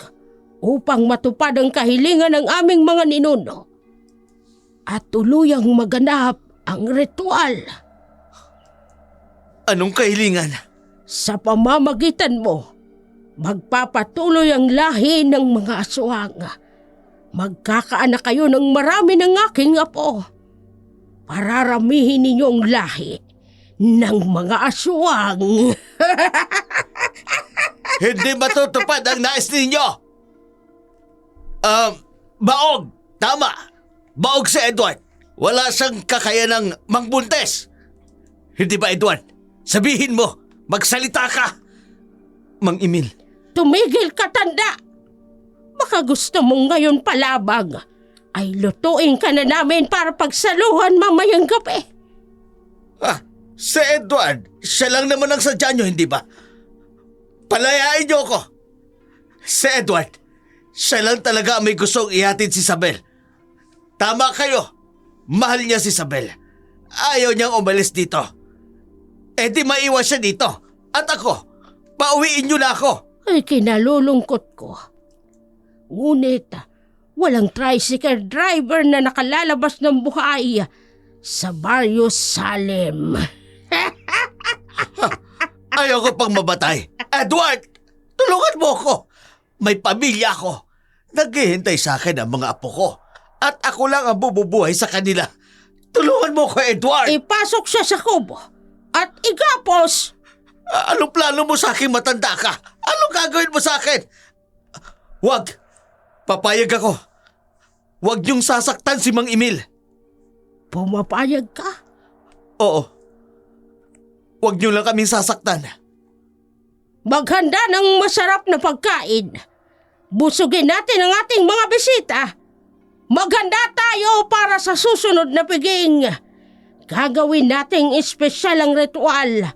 Speaker 3: upang matupad ang kahilingan ng aming mga ninuno at tuluyang maganap ang ritual.
Speaker 1: Anong kahilingan?
Speaker 3: Sa pamamagitan mo, magpapatuloy ang lahi ng mga aswang. Magkakaanak kayo ng marami ng aking apo. Pararamihin ninyo ang lahi ng mga aswang.
Speaker 1: Hindi matutupad ang nais ninyo! Baog! Tama! Baog si Edward! Wala siyang kakayanang mangbuntes! Hindi ba, Edward? Sabihin mo! Magsalita ka!
Speaker 4: Mang Emil,
Speaker 3: Tumigil ka, tanda! Baka gusto mong ngayon palabang ay lutuin ka na namin para pagsaluhan mamayang gabi.
Speaker 1: Si Edward, siya lang naman ang sadya nyo, hindi ba? Palayain niyo ako! Si Edward, siya lang talaga may gustong ihatid si Isabel. Tama kayo! Mahal niya si Isabel. Ayaw niyang umalis dito. Eh di maiwan siya dito. At ako, pauwiin niyo na ako.
Speaker 3: Ay kinalulungkot ko. Ngunit walang tricycle driver na nakalalabas ng buhay sa Barrio Salem.
Speaker 1: Ayaw ko pang mabatay. Edward, tulungan mo ako. May pamilya ako. Naghihintay sa akin ang mga apo ko. At ako lang ang bububuhay sa kanila. Tulungan mo ko, Edward.
Speaker 3: Ipasok siya sa kubo at igapos.
Speaker 1: Anong plano mo sa akin, matanda ka? Anong gagawin mo sa akin? Wag. Papayag ako. Wag niyong sasaktan si Mang Emil.
Speaker 3: Pumapayag ka?
Speaker 1: Oo. Wag niyo lang kaming sasaktan.
Speaker 3: Maghanda ng masarap na pagkain. Busugin natin ang ating mga bisita. Maghanda tayo para sa susunod na piging. Gagawin nating espesyal ang ritual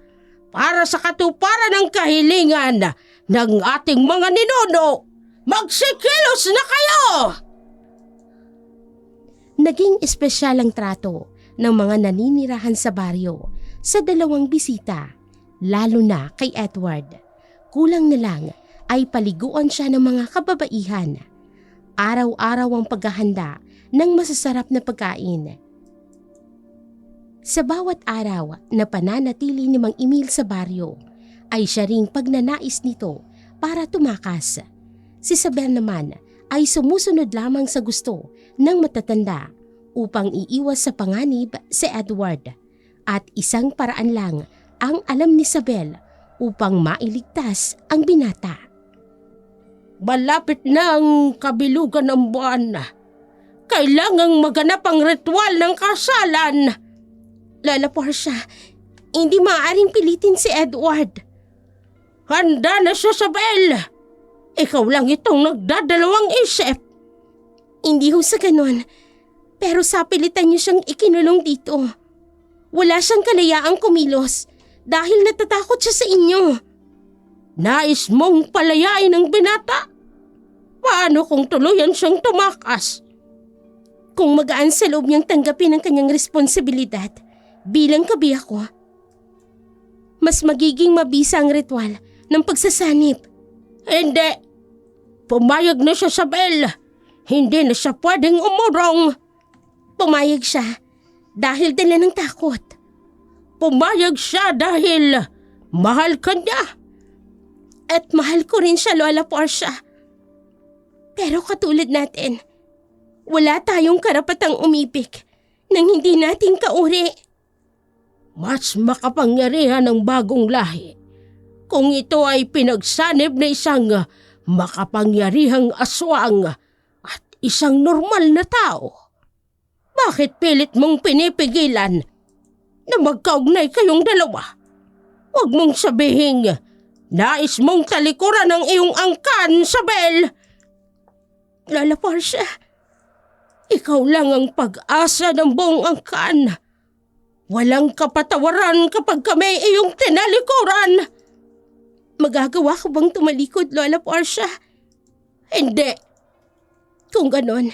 Speaker 3: para sa katuparan ng kahilingan ng ating mga ninuno. Magsikilos na kayo! Naging espesyal ang trato ng mga naninirahan sa baryo sa dalawang bisita, lalo na kay Edward. Kulang na lang ay paliguan siya ng mga kababaihan. Araw-araw ang paghahanda ng masasarap na pagkain. Sa bawat araw na pananatili ni Mang Emil sa baryo, ay siya ring pagnanais nito para tumakas. Si Isabel naman ay sumusunod lamang sa gusto ng matatanda upang iiwas sa panganib si Edward. At isang paraan lang ang alam ni Isabel upang mailigtas ang binata. Malapit na ang kabilugan ng buwan. Kailangang maganap ang ritual ng kasalan. Lola Porcia, hindi maaaring pilitin si Edward. Handa na siya, Isabel. Ikaw lang itong nagdadalawang isip. Hindi ho sa ganon. Pero sa pilitan niyo siyang ikinulong dito. Wala siyang kalayaang kumilos dahil natatakot siya sa inyo. Nais mong palayain ang binata? Paano kung tuluyan siyang tumakas? Kung magaan sa loob niyang tanggapin ang kanyang responsibilidad bilang kabiyak ko, mas magiging mabisa ang ritual ng pagsasanib. Hindi! Pumayag na siya, Sabel! Hindi na siya pwedeng umurong! Pumayag siya dahil dala ng takot. Pumayag siya dahil mahal ka niya. At mahal ko rin siya, Lola Portia. Pero katulad natin, wala tayong karapatang umibig nang hindi natin kauri. Mas makapangyarihan ang bagong lahi kung ito ay pinagsanib na isang makapangyarihang aswang at isang normal na tao. Bakit pilit mong pinipigilan na magkaugnay kayong dalawa? Huwag mong sabihin nais mong talikuran ang iyong angkan, Sabel! Lola Portia, ikaw lang ang pag-asa ng buong angkan. Walang kapatawaran kapag kami iyong tinalikuran. Magagawa ko bang tumalikod, Lola Portia? Hindi. Kung ganon,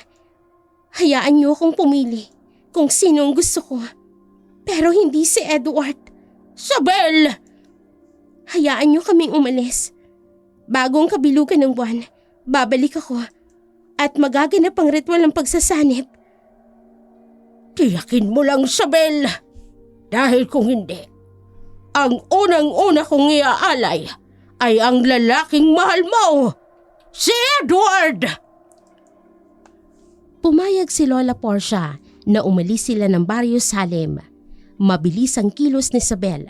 Speaker 3: hayaan niyo akong pumili kung sino ang gusto ko. Pero hindi si Edward. Sabel! Hayaan niyo kaming umalis. Bagong kabilugan ng buwan, babalik ako at magaganap ang ritual ng pagsasanib. Tiyakin mo lang, Sabel! Dahil kung hindi, ang unang-una kong iaalay ay ang lalaking mahal mo, si Edward! Pumayag si Lola Portia na umalis sila ng Barrio Salem. Mabilis ang kilos ni Sabel.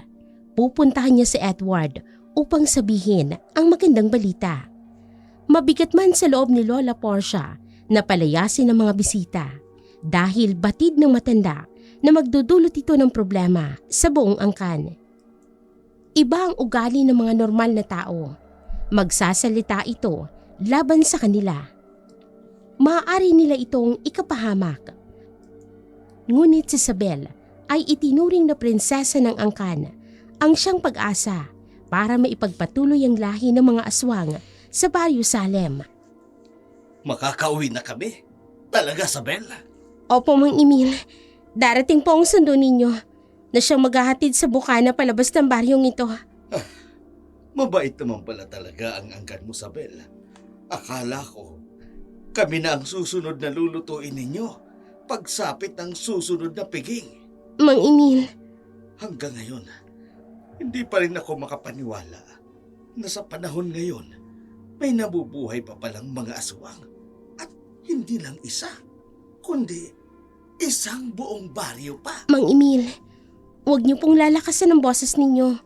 Speaker 3: Pupuntahan niya si Edward upang sabihin ang magandang balita. Mabigat man sa loob ni Lola Portia na palayasin ang mga bisita dahil batid ng matanda na magdudulot ito ng problema sa buong angkan. Iba ang ugali ng mga normal na tao. Magsasalita ito laban sa kanila. Maaari nila itong ikapahamak. Ngunit si Sabel ay itinuring na prinsesa ng angkan, ang siyang pag-asa para maipagpatuloy ang lahi ng mga aswang sa Barrio Salem.
Speaker 1: Makakauwi na kami. Talaga, Sabel?
Speaker 3: Opo, Mang Emil. Darating po ang sundo ninyo na siyang maghahatid sa bukana palabas ng baryong ito.
Speaker 1: Mabait naman pala talaga ang angkan mo, Sabel. Akala ko, kami na ang susunod na lulutuin ninyo pagsapit ng susunod na piging.
Speaker 3: Mang Emil.
Speaker 1: Hanggang ngayon, hindi pa rin ako makapaniwala na sa panahon ngayon, may nabubuhay pa palang mga aswang. At hindi lang isa, kundi isang buong baryo pa.
Speaker 3: Mang Emil, huwag niyo pong lalakasan ang boses ninyo.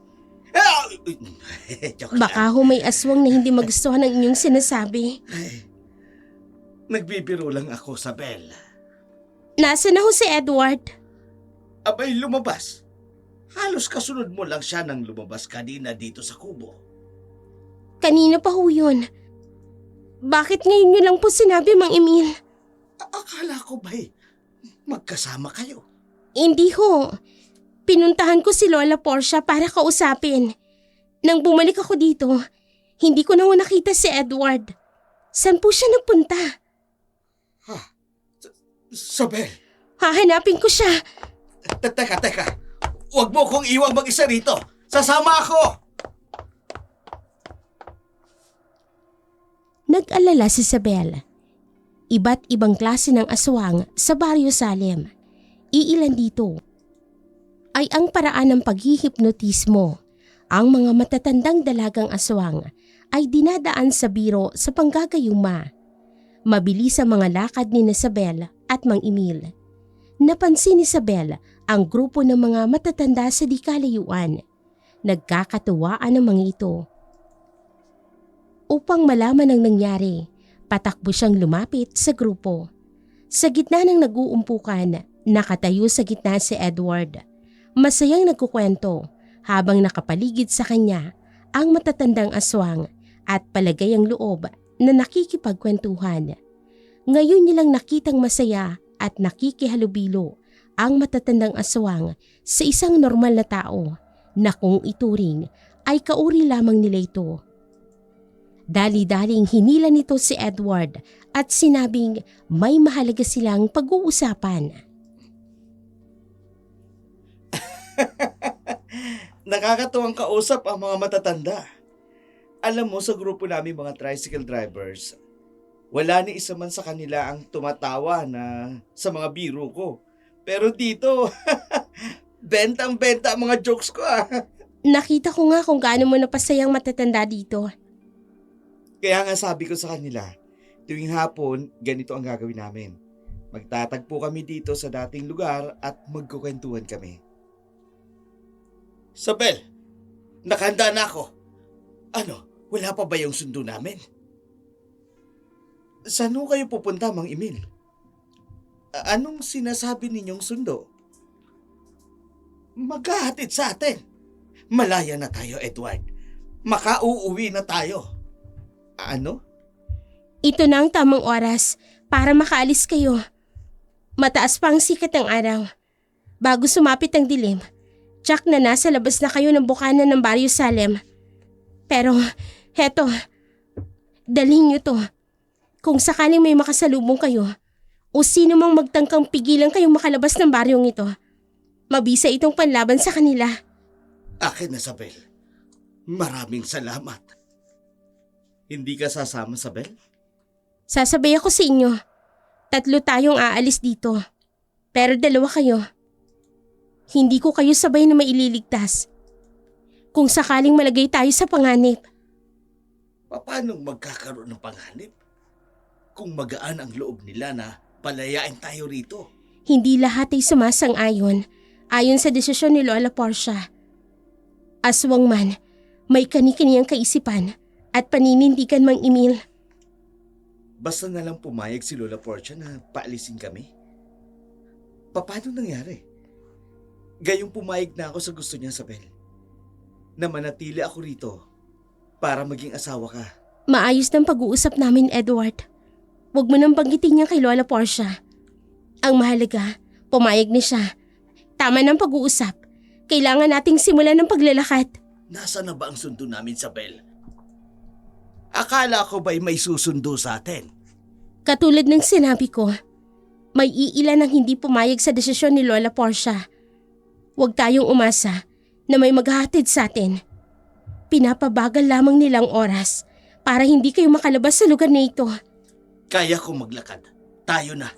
Speaker 1: Joke lang.
Speaker 3: Baka ho may aswang na hindi magustuhan ng inyong sinasabi.
Speaker 1: Ay, nagbibiro lang ako, Sabel.
Speaker 3: Nasaan na ho si Edward?
Speaker 1: Abay, lumabas. Halos kasunod mo lang siya nang lumabas kanina dito sa kubo.
Speaker 3: Kanina pa ho yun. Bakit ngayon niyo lang po sinabi, Mang Emil?
Speaker 1: Akala ko ba'y magkasama kayo?
Speaker 3: Hindi ho. Pinuntahan ko si Lola Portia para kausapin. Nang bumalik ako dito, hindi ko na ho nakita si Edward. Saan po siya nagpunta?
Speaker 1: Sabel!
Speaker 3: Hahanapin ko siya.
Speaker 1: Teka. Huwag mo kong iwang mag-isa rito. Sasama ako!
Speaker 3: Nag-alala si Sabel. Iba't ibang klase ng aswang sa Barrio Salem. Iilan dito ay ang paraan ng paghihipnotismo. Ang mga matatandang dalagang aswang ay dinadaan sa biro sa panggagayuma. Mabilis ang mga lakad ni Sabel at Mang Emil. Napansin ni Sabel ang grupo ng mga matatanda sa di kalayuan. Nagkakatuwaan ang mga ito. Upang malaman ang nangyari, patakbo siyang lumapit sa grupo. Sa gitna ng nag-uumpukan, nakatayo sa gitna si Edward. Masayang nagkukwento habang nakapaligid sa kanya ang matatandang aswang at palagay ang loob na nakikipagkwentuhan. Ngayon nilang nakitang masaya at nakikihalubilo ang matatandang aswang sa isang normal na tao na kung ituring ay kauri lamang nila ito Dali-daling hinila nito si Edward at sinabing may mahalaga silang pag-uusapan.
Speaker 4: Nakakatuwang kausap ang mga matatanda. Alam mo, sa grupo namin mga tricycle drivers, wala ni isa man sa kanila ang tumatawa na sa mga biro ko. Pero dito, bentang-benta ang mga jokes ko ah.
Speaker 3: Nakita ko nga kung gaano mo napasayang matatanda dito.
Speaker 4: Kaya nga sabi ko sa kanila, tuwing hapon, ganito ang gagawin namin. Magtatagpo kami dito sa dating lugar at magkukwentuhan kami.
Speaker 1: Sabel, nakahanda na ako. Ano, wala pa ba yung sundo namin?
Speaker 4: Saan ho kayo pupunta, Mang Emil? Anong sinasabi ninyong sundo?
Speaker 1: Maghahatid sa atin. Malaya na tayo, Edward. Makauuwi na tayo.
Speaker 4: Ano?
Speaker 3: Ito na ang tamang oras para makaalis kayo. Mataas pa ang sikat ng araw. Bago sumapit ang dilim, tsak na nasa labas na kayo ng bukana ng Barrio Salem. Pero, heto, dalhin niyo to. Kung sakaling may makasalubong kayo, o sino mang magtangkang pigilan kayong makalabas ng baryong ito, mabisa itong panlaban sa kanila.
Speaker 1: Akin na, Sabel. Maraming salamat.
Speaker 4: Hindi ka sasama, Sabel?
Speaker 3: Sasabay ako sa inyo. 3 tayong aalis dito. Pero 2 kayo. Hindi ko kayo sabay na maililigtas. Kung sakaling malagay tayo sa panganib.
Speaker 1: Paano magkakaroon ng panganib? Kung magaan ang loob nila na palayain tayo rito.
Speaker 3: Hindi lahat ay sumasang-ayon ayon sa desisyon ni Lola Portia. Aswang man, may kani-kaniyang kaisipan at paninindigan, Mang Emil.
Speaker 4: Basta na lang pumayag si Lola Portia na paalisin kami. Paano nangyari? Gayong pumayag na ako sa gusto niya, Sabel. Na manatili ako rito para maging asawa ka.
Speaker 3: Maayos ng pag-uusap namin, Edward. Huwag mo nang banggitin niya kay Lola Portia. Ang mahalaga, pumayag na siya. Tama ng pag-uusap. Kailangan nating simulan ng paglalakad.
Speaker 1: Nasaan na ba ang sundo namin, Sabel? Akala ko ba'y may susundo sa atin?
Speaker 3: Katulad ng sinabi ko, may iilan ang hindi pumayag sa desisyon ni Lola Portia. Huwag tayong umasa na may maghahatid sa atin. Pinapabagal lamang nilang oras para hindi kayo makalabas sa lugar na ito.
Speaker 1: Kaya kong maglakad. Tayo na.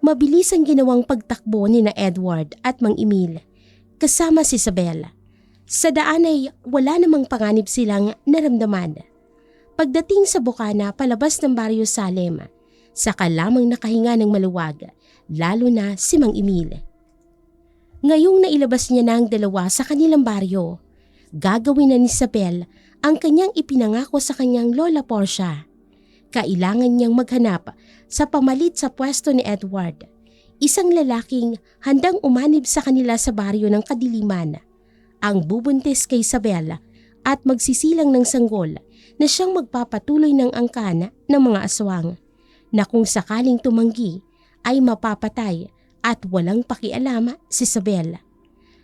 Speaker 3: Mabilis ang ginawang pagtakbo ni na Edward at Mang Emil kasama si Isabel. Sa daan ay wala namang panganib silang naramdaman. Pagdating sa bukana palabas ng Barrio Salem, saka lamang nakahinga ng maluwag, lalo na si Mang Emil. Ngayong nailabas niya na ang 2 sa kanilang baryo, gagawin na ni Isabel ang kanyang ipinangako sa kanyang Lola Portia. Kailangan niyang maghanap sa pamalit sa pwesto ni Edward, isang lalaking handang umanib sa kanila sa baryo ng kadiliman, ang bubuntis kay Isabel at magsisilang ng sanggol na siyang magpapatuloy ng angkan ng mga aswang na kung sakaling tumanggi ay mapapatay at walang pakialam si Isabel.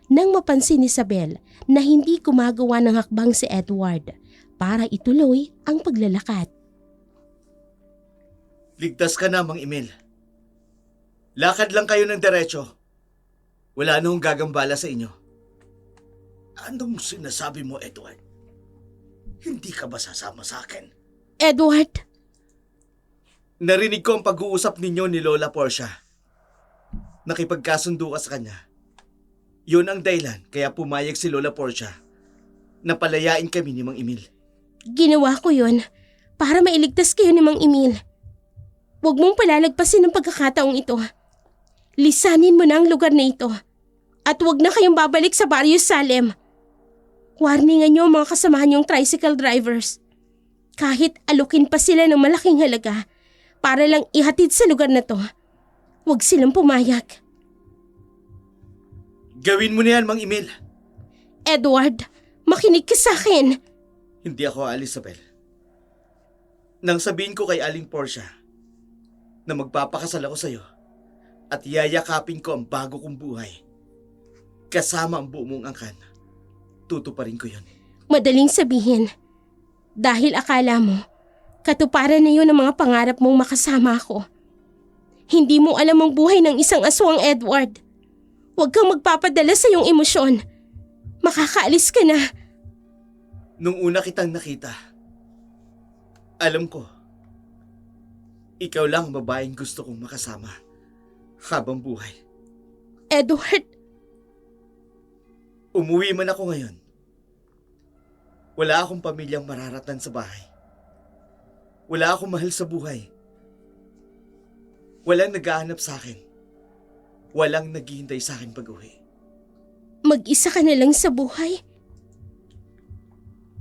Speaker 3: Nang mapansin ni Isabel na hindi gumagawa ng hakbang si Edward para ituloy ang paglalakad.
Speaker 4: Ligtas ka na, Mang Emil. Lakad lang kayo ng diretso. Wala nang gagambala sa inyo.
Speaker 1: Anong sinasabi mo, Edward? Hindi ka ba sasama sa akin?
Speaker 3: Edward!
Speaker 4: Narinig ko ang pag-uusap ninyo ni Lola Portia. Nakipagkasundo ka sa kanya. Yun ang dahilan kaya pumayag si Lola Portia na palayain kami ni Mang Emil.
Speaker 3: Ginawa ko yun para mailigtas kayo ni Mang Emil. Huwag mong palalagpasin ang pagkakataong ito. Lisanin mo na ang lugar na ito at huwag na kayong babalik sa Barrio Salem. Warningan niyo ang mga kasamahan niyong tricycle drivers. Kahit alukin pa sila ng malaking halaga para lang ihatid sa lugar na to, huwag silang pumayag.
Speaker 4: Gawin mo na yan, Mang Emil.
Speaker 3: Edward, makinig ka sa akin.
Speaker 4: Hindi ako aalis, Isabel. Nang sabihin ko kay Aling Portia na magpapakasal ako sa'yo at yayakapin ko ang bago kong buhay, kasama ang buo mong angkan, tutuparin ko yun.
Speaker 3: Madaling sabihin, Dahil akala mo, katuparan na yun ang mga pangarap mong makasama ako. Hindi mo alam ang buhay ng isang aswang, Edward. Huwag kang magpapadala sa iyong emosyon. Makakaalis ka na.
Speaker 4: Nung una kitang nakita, alam ko, ikaw lang ang babaeng gusto kong makasama habang buhay.
Speaker 3: Edward,
Speaker 4: Umuwi man ako ngayon, wala akong pamilyang mararatan sa bahay. Wala akong mahal sa buhay. Walang naghahanap sa akin. Walang naghihintay sa akin pag-uwi.
Speaker 3: mag-isa ka na lang sa buhay.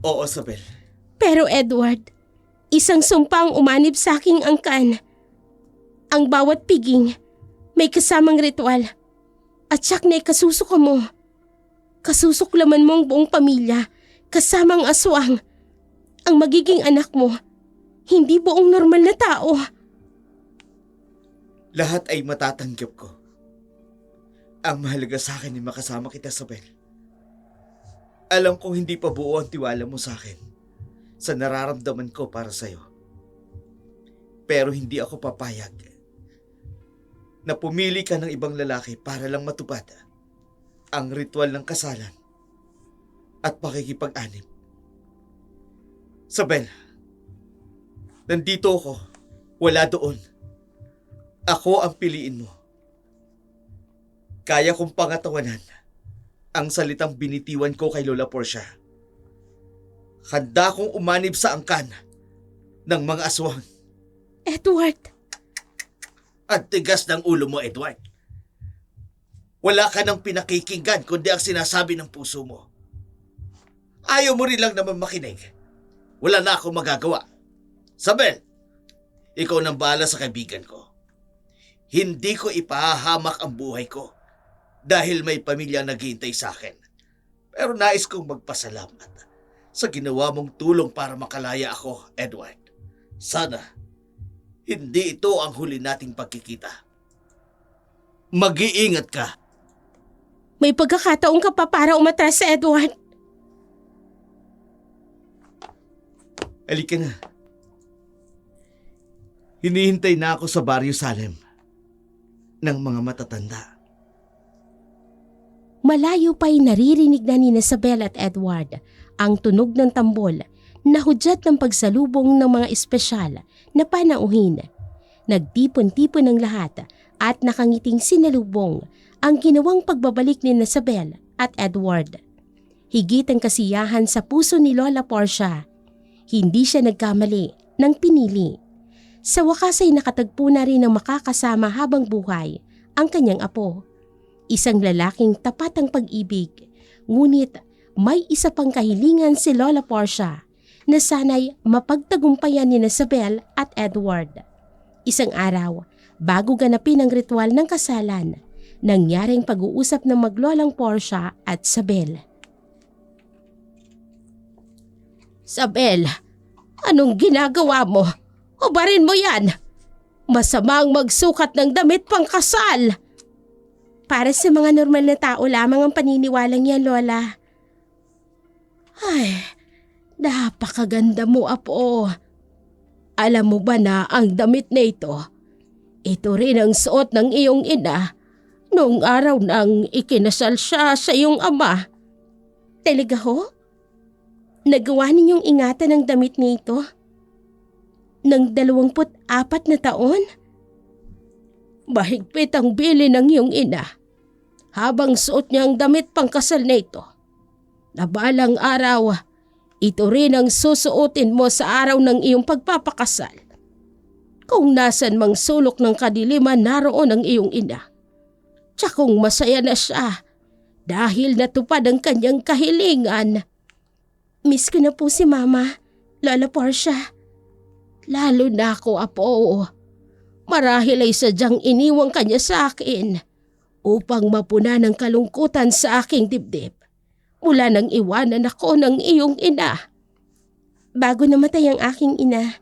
Speaker 4: Oo, Sabel.
Speaker 3: Pero Edward, isang sumpa ang umanib sa aking angkan. Ang bawat piging may kasamang ritual. At siyak na ikasusuko mo. Kasusuklaman mo ang buong pamilya, kasamang aswang. Ang magiging anak mo, hindi buong normal na tao.
Speaker 4: Lahat ay matatanggap ko. Ang mahalaga sa akin ay makasama kita, Sabel. Alam kong hindi pa buo ang tiwala mo sa akin sa nararamdaman ko para sa'yo. Pero hindi ako papayag na pumili ka ng ibang lalaki para lang matupad ang ritual ng kasalan at pakikipag-anib. Sabel, nandito ako, wala doon. Ako ang piliin mo. Kaya kong pangatawanan ang salitang binitiwan ko kay Lola Portia. Handa kong umanib sa angkan ng mga aswang.
Speaker 3: Edward,
Speaker 1: At tigas ng ulo mo, Edward. Wala ka nang pinakikinggan kundi ang sinasabi ng puso mo. Ayaw mo rin lang naman makinig. Wala na akong magagawa. Sabel, ikaw nang bahala sa kaibigan ko. Hindi ko ipahahamak ang buhay ko dahil may pamilya naghihintay sa akin. Pero nais kong magpasalamat sa ginawa mong tulong para makalaya ako, Edward. Sana, hindi ito ang huli nating pagkikita. Mag-iingat ka.
Speaker 3: may pagkakataon ka pa para umatras sa Edward.
Speaker 4: Halika na. Hinihintay na ako sa Barrio Salem ng mga matatanda.
Speaker 3: Malayo pa'y naririnig na ni Isabel at Edward ang tunog ng tambol na hudyat ng pagsalubong ng mga espesyal na panauhin. Nagtipon-tipon ng lahat at nakangiting sinalubong ang ginawang pagbabalik ni Isabel at Edward. Higit ang kasiyahan sa puso ni Lola Portia. Hindi siya nagkamali ng pinili. Sa wakas ay nakatagpo na rin ng makakasama habang buhay ang kanyang apo. Isang lalaking tapat ang pag-ibig, ngunit may isa pang kahilingan si Lola Portia na sana'y mapagtagumpayan ni Isabel at Edward. Isang araw, bago ganapin ang ritual ng kasalan, nangyaring pag-uusap ng maglolang Portia at Isabel. Isabel, anong ginagawa mo? Ubarin mo yan! Masamang magsukat ng damit pang kasal! Para sa mga normal na tao lamang ang paniniwalang yan, Lola. Ay, napakaganda mo, Apo. Alam mo ba na ang damit na ito rin ang suot ng iyong ina noong araw nang ikinasal siya sa iyong ama. Talaga ho? Nagawa ninyong ingatan ang damit nito? Nang 24 na taon? Mahigpit ang bili ng iyong ina habang suot niya ang damit pangkasal na ito. Na balang araw, ito rin ang susuotin mo sa araw ng iyong pagpapakasal. Kung nasan mang sulok ng kadiliman naroon ang iyong ina. Tsakong masaya na siya dahil natupad ang kanyang kahilingan. Miss ko na po si Mama, Lola Portia. Lalo na ako, Apo. Marahil ay sadyang iniwang kanya sa akin upang mapuna ng kalungkutan sa aking dibdib mula nang iwanan ako ng iyong ina. Bago namatay ang aking ina,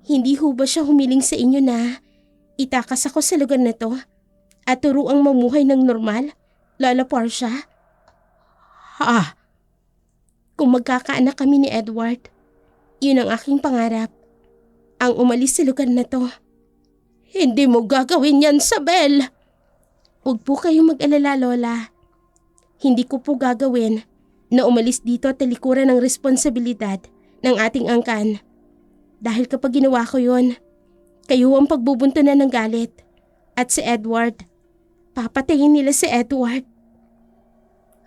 Speaker 3: hindi ho ba siya humiling sa inyo na itakas ako sa lugar na to at turuang mamuhay ng normal, Lola Portia? Ha? Kung magkakaanak kami ni Edward, Yun ang aking pangarap. Ang umalis sa lugar na to. Hindi mo gagawin yan, Sabel. Huwag po kayong mag-alala, Lola. Hindi ko po gagawin na umalis dito at talikuran ng responsibilidad ng ating angkan. Dahil kapag ginawa ko yun, kayo ang pagbubuntunan ng galit. At si Edward, papatayin nila si Edward.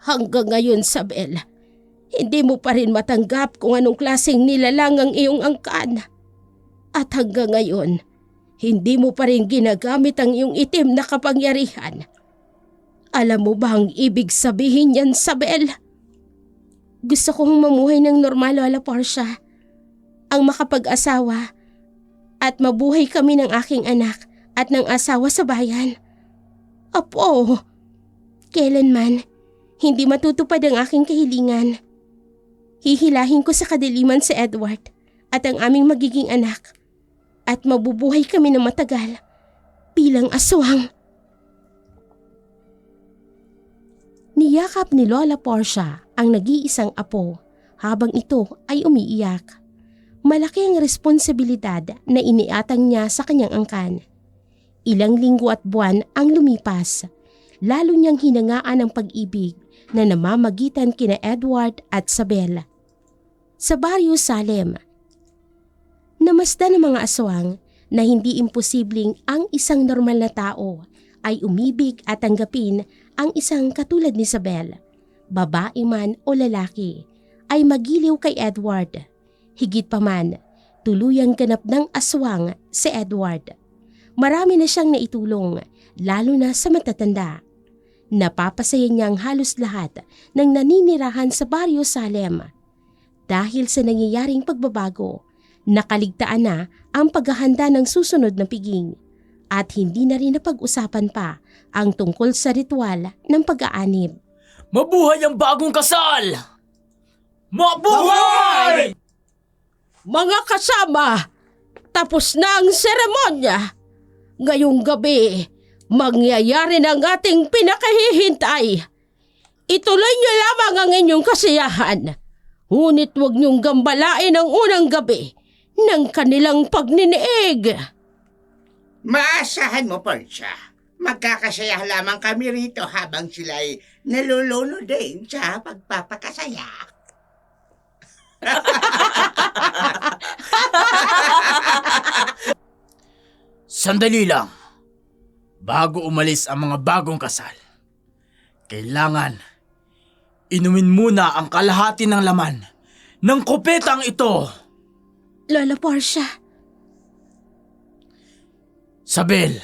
Speaker 3: Hanggang ngayon, Sabel, hindi mo pa rin matanggap kung anong klaseng nilalang ang iyong angkan. At hanggang ngayon, hindi mo pa rin ginagamit ang iyong itim na kapangyarihan. Alam mo ba ang ibig sabihin yan, Sabel? Gusto kong mamuhay ng normal, Lola Portia. Ang makapag-asawa at mabuhay kami ng aking anak at ng asawa sa bayan. Apo, kailanman hindi matutupad ang aking kahilingan. Hihilahin ko sa kadiliman si Edward at ang aming magiging anak at mabubuhay kami ng matagal bilang aswang. Niyakap ni Lola Portia ang nag-iisang apo habang ito ay umiiyak. Malaki ang responsibilidad na iniatang niya sa kanyang angkan. Ilang linggo at buwan ang lumipas. Lalo niyang hinangaan ang pag-ibig na namamagitan kina Edward at Sabel. Sa Barrio Salem, namasdan ng mga aswang na hindi imposibleng ang isang normal na tao ay umibig at tanggapin ang isang katulad ni Sabel, babae man o lalaki, ay magiliw kay Edward. Higit pa man, tuluyang ganap ng aswang si Edward. Marami na siyang naitulong, lalo na sa matatanda. Napapasaya niya ang halos lahat ng naninirahan sa Barrio Salem. Dahil sa nangyayaring pagbabago, nakaligtaan na ang paghahanda ng susunod na piging at hindi na rin napag-usapan pa ang tungkol sa ritual ng pag-aanib.
Speaker 5: Mabuhay ang bagong kasal! Mabuhay!
Speaker 3: Mga kasama, tapos na ang seremonya. Ngayong gabi, mangyayari ng ating pinakahihintay. Ituloy niyo lamang ang inyong kasiyahan. Ngunit huwag niyong gambalain ang unang gabi ng kanilang pagniniig.
Speaker 2: Maasahan mo, Portia. Magkakasaya lamang kami rito habang sila'y naluluno din sa pagpapakasaya.
Speaker 5: Sandali lang. Bago umalis ang mga bagong kasal, kailangan inumin muna ang kalahati ng laman ng kupetang ito.
Speaker 3: Lola Portia,
Speaker 5: Sabel,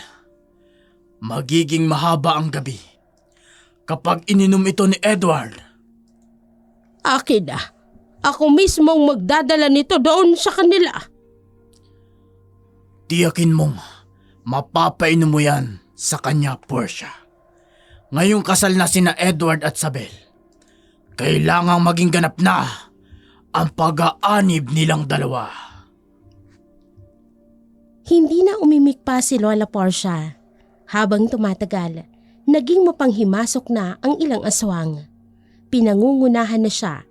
Speaker 5: magiging mahaba ang gabi kapag ininom ito ni Edward.
Speaker 3: akin na. Ako mismong magdadala nito doon sa kanila.
Speaker 5: Tiyakin mong mapapainom mo yan sa kanya, Portia. Ngayong kasal na sina Edward at Sabel, kailangang maging ganap na ang pag-aanib nilang dalawa.
Speaker 3: Hindi na umimik pa si Lola Portia. Habang tumatagal, naging mapanghimasok na ang ilang aswang. Pinangungunahan na siya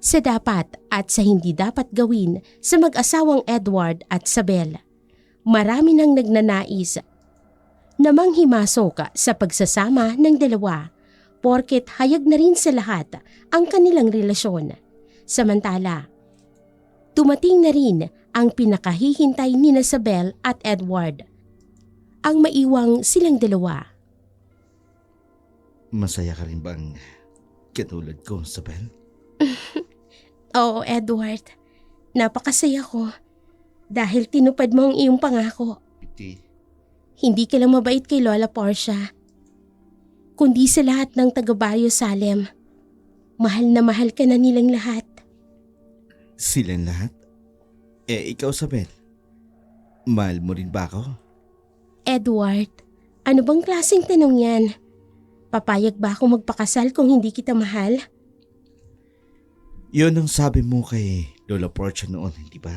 Speaker 3: sa dapat at sa hindi dapat gawin sa mag-asawang Edward at Sabel. Marami nang nagnanais na manghimasok sa pagsasama ng dalawa porket hayag na rin sa lahat ang kanilang relasyon. Samantala, dumating na rin ang pinakahihintay ni Sabel at Edward. Ang maiwang silang dalawa.
Speaker 1: Masaya ka rin bang katulad ko, Sabel?
Speaker 3: Oo, Edward. Napakasaya ko dahil tinupad mo ang iyong pangako.
Speaker 1: Piti.
Speaker 3: Hindi ka lang mabait kay Lola Portia, kundi sa lahat ng taga-Barrio Salem. Mahal na mahal ka na nilang lahat.
Speaker 1: Silang lahat? Ikaw, Sabel. Mahal mo rin ba ako?
Speaker 3: Edward, ano bang klaseng tanong yan? Papayag ba ako magpakasal kung hindi kita mahal?
Speaker 1: Yun ang sabi mo kay Lola Portia noon, hindi ba?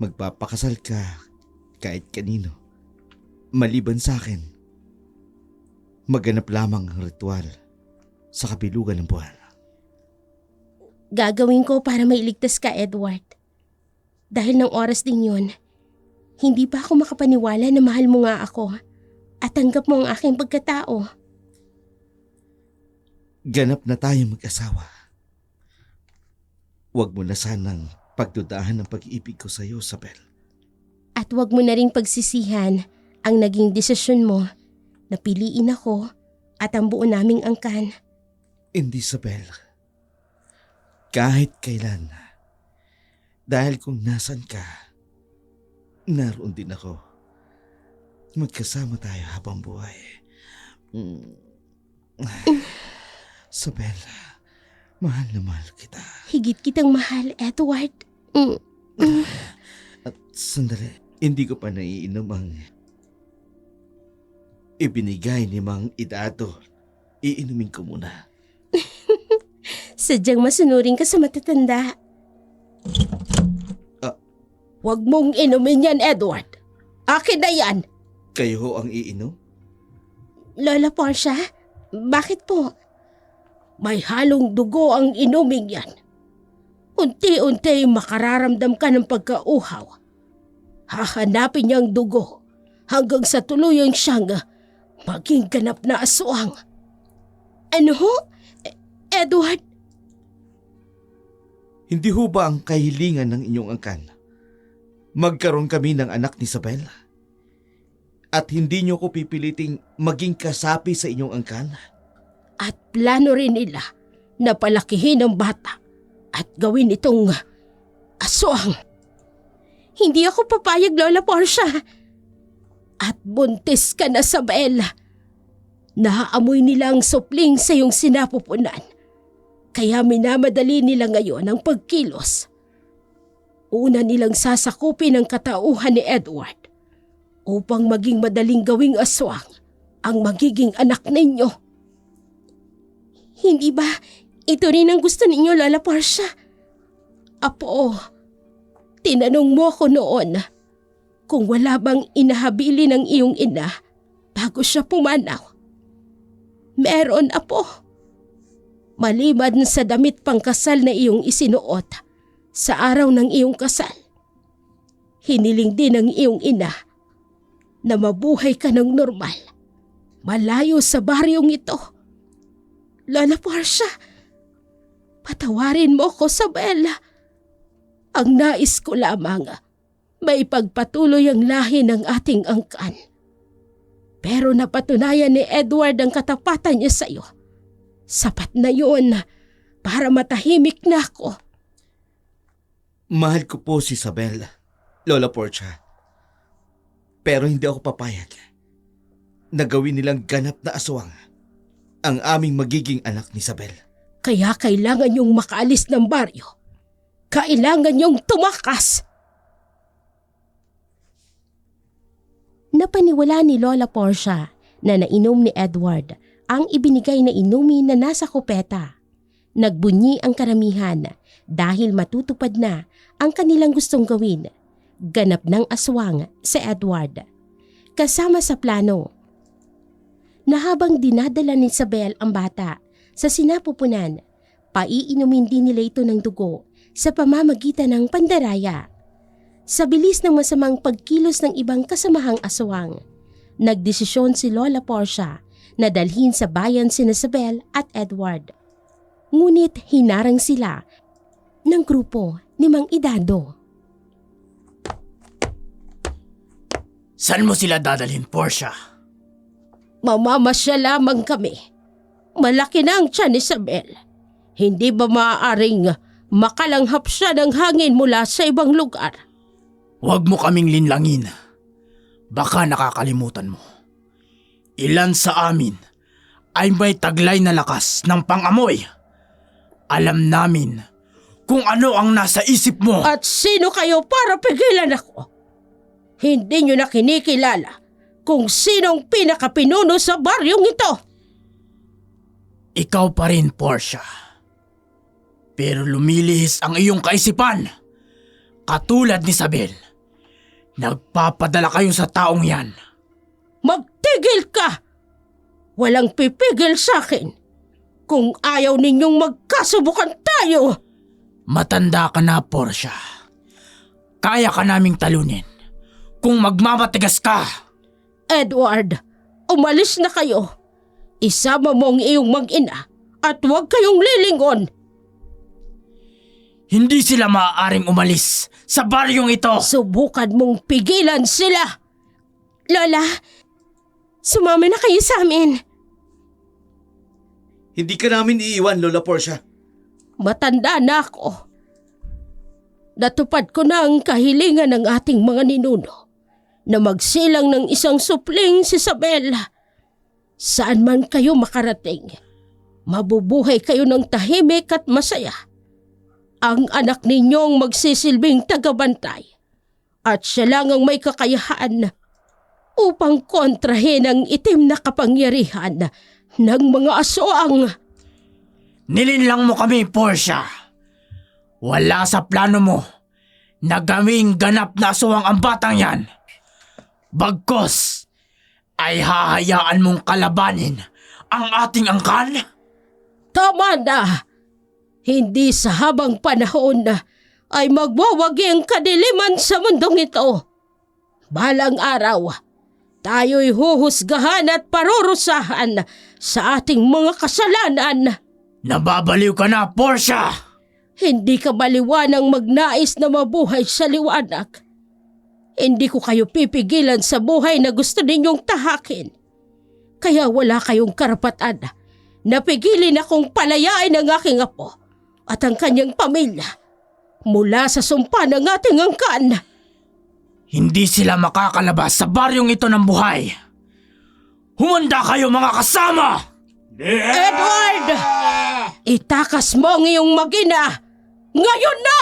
Speaker 1: Magpapakasal ka kahit kanino. Maliban sa akin, maganap lamang ang ritual sa kabilugan ng buwan.
Speaker 3: Gagawin ko para mailigtas ka, Edward. Dahil ng oras din yun, hindi pa ako makapaniwala na mahal mo nga ako at tanggap mo ang aking pagkatao.
Speaker 4: Ganap na tayo mag-asawa. Huwag mo na sanang pagdudahan ng pag-ibig ko sa'yo, Sabel.
Speaker 3: At huwag mo na ring pagsisihan ang naging desisyon mo na piliin ako at ang buo naming angkan.
Speaker 4: Hindi, Sabel. Kahit kailan. Dahil kung nasan ka, naroon din ako. Magkasama tayo habang buhay. Sabel, mahal na mahal kita.
Speaker 3: Higit kitang mahal, Edward.
Speaker 4: At sandali, hindi ko pa naiinom ang ibinigay ni Mang Idado. Iinumin ko muna.
Speaker 3: Sadyang masunurin ka sa matatanda. Huwag mong inumin yan, Edward. Akin na yan.
Speaker 4: Kayo ho ang iinom?
Speaker 3: Lola Portia, bakit po? May halong dugo ang inuming yan. Unti-unti makararamdam ka ng pagkauhaw. Hahanapin niya ang dugo hanggang sa tuluyang siyang maging ganap na aswang. Ano ho? Edward?
Speaker 4: Hindi ho ba ang kahilingan ng inyong angkan? Magkaroon kami ng anak ni Sabel? At hindi niyo ko pipiliting maging kasapi sa inyong angkan?
Speaker 3: At plano rin nila na palakihin ang bata at gawin itong aswang. Hindi ako papayag, Lola Portia. At buntis ka na, Sabel. Naaamoy nila ang supling sa iyong sinapupunan. Kaya minamadali nila ngayon ang pagkilos. Una nilang sasakupin ang katauhan ni Edward upang maging madaling gawing aswang ang magiging anak ninyo. Hindi ba ito rin ang gusto ninyo, Lola Portia? Apo, tinanong mo ako noon kung wala bang inahabili ng iyong ina bago siya pumanaw. Meron, Apo. Maliban sa damit pangkasal na iyong isinuot sa araw ng iyong kasal. Hiniling din ng iyong ina na mabuhay ka ng normal, malayo sa baryong ito. Lola Portia, patawarin mo ko, Sabel. Ang nais ko lamang, may pagpatuloy ang lahi ng ating angkan. Pero napatunayan ni Edward ang katapatan niya sa iyo. Sapat na yun para matahimik na ako.
Speaker 4: Mahal ko po si Sabel, Lola Portia. Pero hindi ako papayag na gawin nilang ganap na aswang ang aming magiging anak ni Sabel.
Speaker 3: Kaya kailangan niyong makaalis ng baryo. Kailangan niyong tumakas. Napaniwala ni Lola Portia na nainom ni Edward ang ibinigay na inumin na nasa kopeta. Nagbunyi ang karamihan dahil matutupad na ang kanilang gustong gawin. Ganap ng aswang si Edward. Kasama sa plano na habang dinadala ni Sabel ang bata sa sinapupunan, paiinumin din nila ito ng dugo sa pamamagitan ng pandaraya. Sa bilis ng masamang pagkilos ng ibang kasamahang aswang, nagdesisyon si Lola Portia na dalhin sa bayan sina Sabel at Edward. Ngunit hinarang sila ng grupo ni Mang Idado.
Speaker 5: Saan mo sila dadalhin, Portia?
Speaker 3: Mamamasya lamang kami. Malaki na ang tiyan ni Sabel. Hindi ba maaaring makalanghap siya ng hangin mula sa ibang lugar?
Speaker 5: Huwag mo kaming linlangin. Baka nakakalimutan mo. Ilan sa amin ay may taglay na lakas ng pangamoy. Alam namin kung ano ang nasa isip mo.
Speaker 3: At sino kayo para pigilan ako? Hindi nyo na kinikilala kung sinong pinakapinuno sa baryong ito.
Speaker 5: Ikaw pa rin, Portia. Pero lumilihis ang iyong kaisipan. Katulad ni Sabel. Nagpapadala kayo sa taong yan.
Speaker 3: Magtigil ka! Walang pipigil sa akin. Kung ayaw ninyong magkasubukan tayo.
Speaker 5: Matanda ka na, Portia. Kaya ka naming talunin kung magmamatigas ka.
Speaker 3: Edward, umalis na kayo. Isama mo ang iyong mag-ina at huwag kayong lilingon.
Speaker 5: Hindi sila maaaring umalis sa baryong ito.
Speaker 3: Subukan mong pigilan sila. Lola, sumama na kayo sa amin.
Speaker 4: Hindi ka namin iiwan, Lola Portia.
Speaker 3: Matanda na ako. Natupad ko na ang kahilingan ng ating mga ninuno na magsilang ng isang supling si Isabela. Saan man kayo makarating, mabubuhay kayo ng tahimik at masaya. Ang anak ninyong magsisilbing tagabantay at siya lang ang may kakayahan upang kontrahin ang itim na kapangyarihan ng mga aswang.
Speaker 5: Nilinlang mo kami, Portia. Wala sa plano mo na gawing ganap na aswang ang batang yan. Bagkos ay hahayaan mong kalabanin ang ating angkan?
Speaker 3: Tama na! Hindi sa habang panahon na ay magwawagi ang kadiliman sa mundong ito. Balang araw, tayo'y huhusgahan at parurusahan sa ating mga kasalanan.
Speaker 5: Nababaliw ka na, Portia!
Speaker 3: Hindi ka maliwanang magnais na mabuhay sa liwanag. Hindi ko kayo pipigilan sa buhay na gusto ninyong tahakin. Kaya wala kayong karapatan na pigilin akong palayain ang aking apo at ang kanyang pamilya mula sa sumpa ng ating angkan.
Speaker 5: Hindi sila makakalabas sa baryong ito ng buhay. Humanda kayo, mga kasama!
Speaker 3: Edward! Itakas mo ang iyong mag-ina! Ngayon na!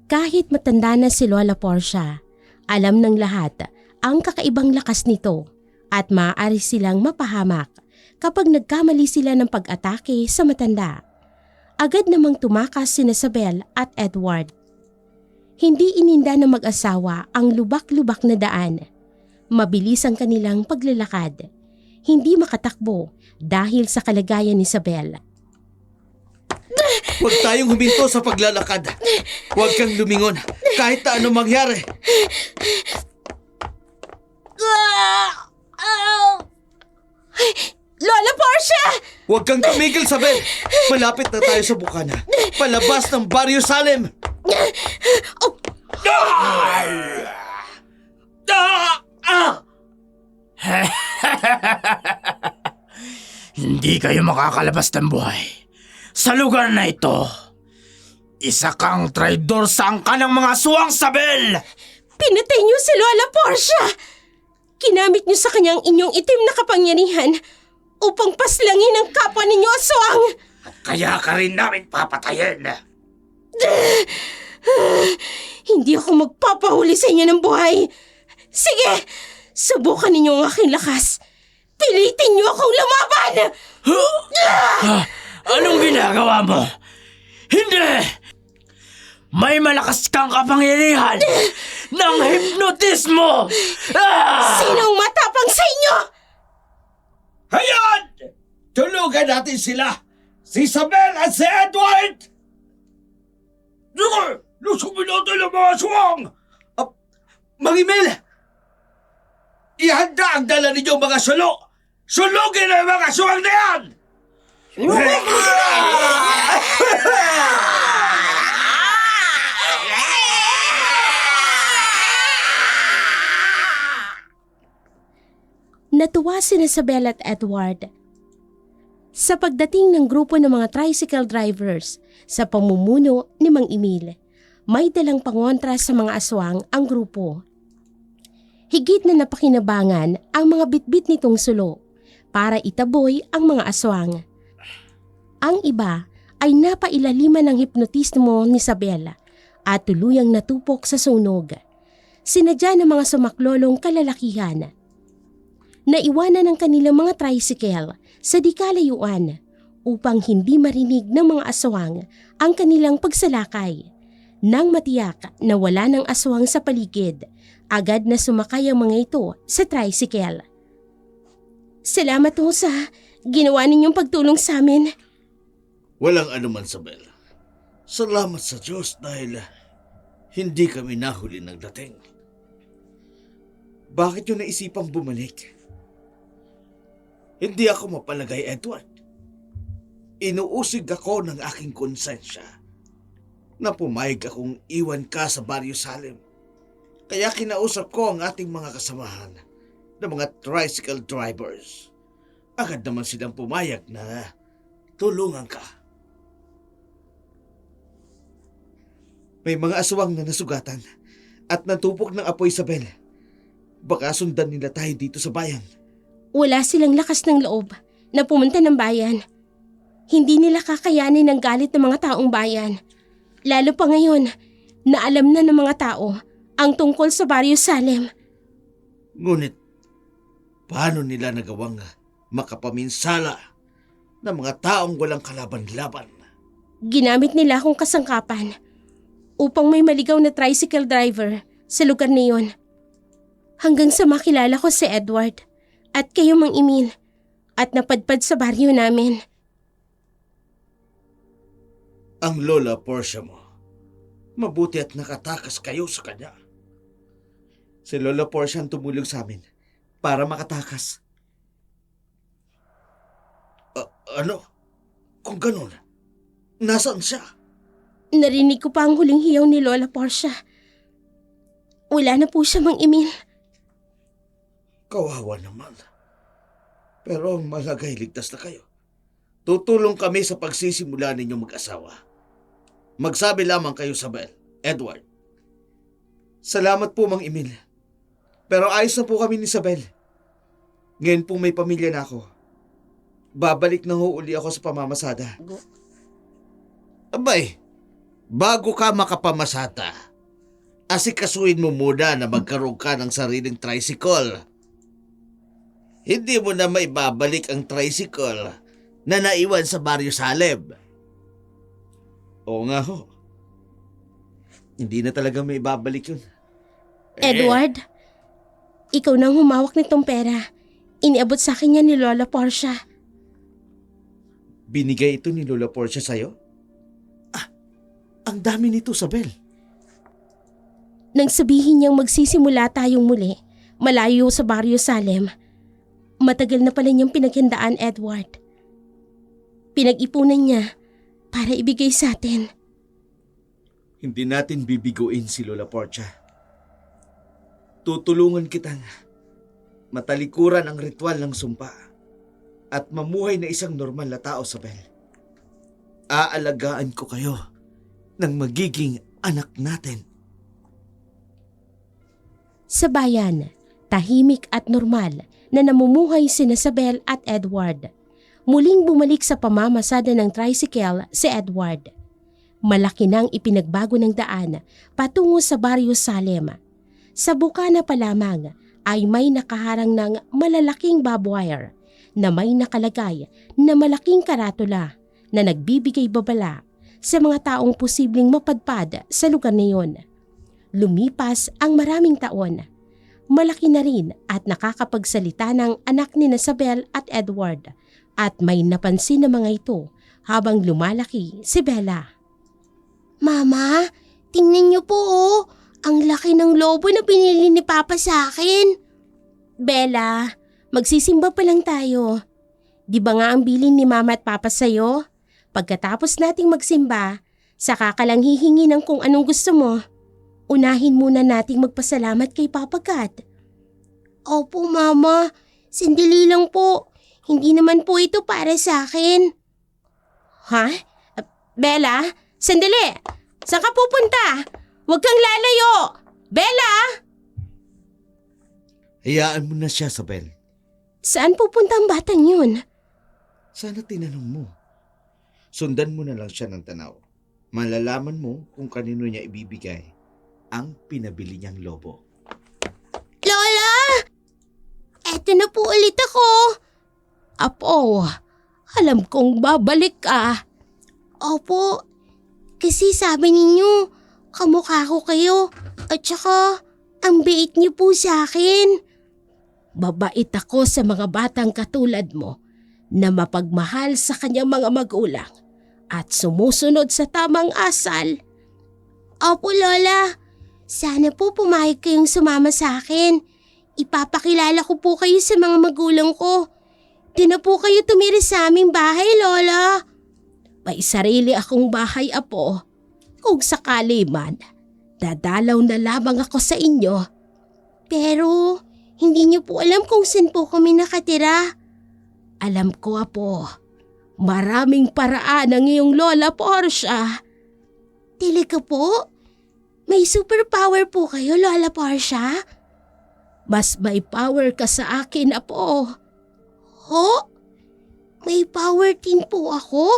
Speaker 3: Kahit matanda na si Lola Portia, alam ng lahat ang kakaibang lakas nito at maaari silang mapahamak kapag nagkamali sila ng pag-atake sa matanda. Agad namang tumakas sina Isabel at Edward. Hindi ininda ng mag-asawa ang lubak-lubak na daan. Mabilis ang kanilang paglalakad. Hindi makatakbo dahil sa kalagayan ni Isabel.
Speaker 1: Huwag tayong huminto sa paglalakad. Huwag kang lumingon kahit na ano mangyari.
Speaker 3: Lola Portia!
Speaker 1: Huwag kang tumigil, Isabel. Malapit na tayo sa bukana. Palabas ng Barrio Salem.
Speaker 5: Hindi kayo makakalabas ng buhay sa lugar na ito. Isa kang traidor sa angkan ng mga aswang, Isabel!
Speaker 3: Pinatay niyo si Lola Portia! Kinamit niyo sa kanyang inyong itim na kapangyarihan upang paslangin ang kapwa ninyo aswang!
Speaker 2: Kaya ka rin namin papatayin.
Speaker 3: Hindi ako magpapahuli sa inyo ng buhay. Sige, subukan ninyo ang aking lakas. Pilitin niyo akong lumaban!
Speaker 5: Anong ginagawa mo? Hindi! May malakas kang kapangyarihan ng hipnotismo!
Speaker 3: Sinong matapang sa inyo?
Speaker 1: Hayaan! Tulugan natin sila! Si Isabel at si Edward! Sige! Lusubin natin ang mga aswang! Mang Emil! Ihanda ang dala ninyong mga sulo! Sulugin ang mga aswang na yan!
Speaker 3: Natuwa sina Isabel at Edward sa pagdating ng grupo ng mga tricycle drivers sa pamumuno ni Mang Emil. May dalang pangontra sa mga aswang ang grupo. Higit na napakinabangan ang mga bitbit nitong sulo para itaboy ang mga aswang. Ang iba ay napailaliman ng hipnotismo ni Isabel at tuluyang natupok sa sunog. Sinadya ng mga sumaklolong kalalakihan. Naiwanan ang kanilang mga tricycle sa di kalayuan upang hindi marinig ng mga aswang ang kanilang pagsalakay. Nang matiyak na wala ng aswang sa paligid, agad na sumakay ang mga ito sa tricycle. Salamat ho sa ginawa ninyong pagtulong sa amin.
Speaker 1: Walang anuman, Isabel. Salamat sa Diyos dahil hindi kami nahuli ng dating.
Speaker 4: Bakit nyo naisipang bumalik?
Speaker 1: Hindi ako mapalagay, Edward. Inuusig ako ng aking konsensya na pumayag akong iwan ka sa Barrio Salem. Kaya kinausap ko ang ating mga kasamahan na mga tricycle drivers. Agad naman silang pumayag na tulungan ka.
Speaker 4: May mga aswang na nasugatan at natupok ng apoy sa bel. Baka sundan nila tayo dito sa bayan.
Speaker 3: Wala silang lakas ng loob na pumunta ng bayan. Hindi nila kakayanin ang galit ng mga taong bayan. Lalo pa ngayon na alam na ng mga tao ang tungkol sa Barrio Salem.
Speaker 1: Ngunit, paano nila nagawang makapaminsala ng mga taong walang kalaban-laban?
Speaker 3: Ginamit nila akong kasangkapan upang may maligaw na tricycle driver sa lugar na yun. Hanggang sa makilala ko si Edward at kayo, Mang Emil, at napadpad sa baryo namin.
Speaker 1: Ang lola Portia mo, mabuti at nakatakas kayo sa kanya.
Speaker 4: Si Lola Portia ang tumulong sa amin para makatakas.
Speaker 1: Ano? Kung ganun, nasaan siya?
Speaker 3: Narinig ko pa ang huling hiyaw ni Lola Portia. Wala na po siya, Mang Emil.
Speaker 1: Kawawa naman. Pero malagay ligtas na kayo. Tutulong kami sa pagsisimula ninyong mag-asawa. Magsabi lamang kayo sa Bel, Edward.
Speaker 4: Salamat po, Mang Emil. Pero ayos na po kami ni Isabel. Ngayon pong may pamilya na ako. Babalik na ho uli ako sa pamamasada.
Speaker 1: Abay, bago ka makapamasata, asikasuin mo muna na magkaroon ka ng sariling tricycle. Hindi mo na maibabalik ang tricycle na naiwan sa Barrio Salem.
Speaker 4: Oo nga ho. Hindi na talaga may babalik yun.
Speaker 3: Edward, ikaw nang humawak nitong pera. Iniabot sa akin yan ni Lola Portia.
Speaker 4: Binigay ito ni Lola Portia sa'yo?
Speaker 1: Ang dami nito, Sabel.
Speaker 3: Nang sabihin niyang magsisimula tayong muli, malayo sa Barrio Salem, matagal na pala niyang pinaghandaan, Edward. Pinag-ipunan niya para ibigay sa atin.
Speaker 4: Hindi natin bibiguin si Lola Portia. Tutulungan kitang matalikuran ang ritual ng sumpa at mamuhay na isang normal na tao, Sabel. Aalagaan ko kayo ng magiging anak natin.
Speaker 3: Sa bayan, tahimik at normal na namumuhay sina Isabel at Edward. Muling bumalik sa pamamasada ng tricycle si Edward. Malaki nang ipinagbago ng daan patungo sa Barrio Salem. Sa bukana pa lamang ay may nakaharang ng malalaking barbed wire na may nakalagay na malaking karatula na nagbibigay babala sa mga taong posibleng mapadpad sa lugar na iyon. Lumipas ang maraming taon. Malaki na rin at nakakapagsalita ng anak ni Isabel at Edward at may napansin na mga ito habang lumalaki si Bella. Mama, tingnan niyo po oh, ang laki ng lobo na pinili ni Papa sa akin. Bella, magsisimba pa lang tayo. Di ba nga ang bilin ni Mama at Papa sa'yo? Pagkatapos nating magsimba, saka ka lang hihingi ng kung anong gusto mo. Unahin muna nating magpasalamat kay Papa God. Opo, Mama. Sandali lang po. Hindi naman po ito para sa akin. Ha? Bella? Sandali! Saan ka pupunta? Huwag kang lalayo! Bella!
Speaker 1: Hayaan mo na siya, Sabel.
Speaker 3: Saan pupunta ang batang yun?
Speaker 4: Sana tinanong mo. Sundan mo na lang siya ng tanaw. Malalaman mo kung kanino niya ibibigay ang pinabili niyang lobo.
Speaker 3: Lola! Eto na po ulit ako. Apo, alam kong babalik ka. Opo, kasi sabi ninyo, kamukha ko kayo at saka ang bait niyo po sa akin. Babait ako sa mga batang katulad mo na mapagmahal sa kanyang mga magulang at sumusunod sa tamang asal. Opo, Lola. Sana po pumayag kayong sumama sa akin. Ipapakilala ko po kayo sa mga magulang ko. Di na po kayo tumira sa aming bahay, Lola. May sarili akong bahay, Apo. Kung sakali man, dadalaw na lamang ako sa inyo. Pero hindi niyo po alam kung saan po kami nakatira. Alam ko, Apo. Maraming paraan ang iyong Lola Portia. Talaga po? May superpower po kayo, Lola Portia? Mas may power ka sa akin, Apo. Ho? May power din po ako?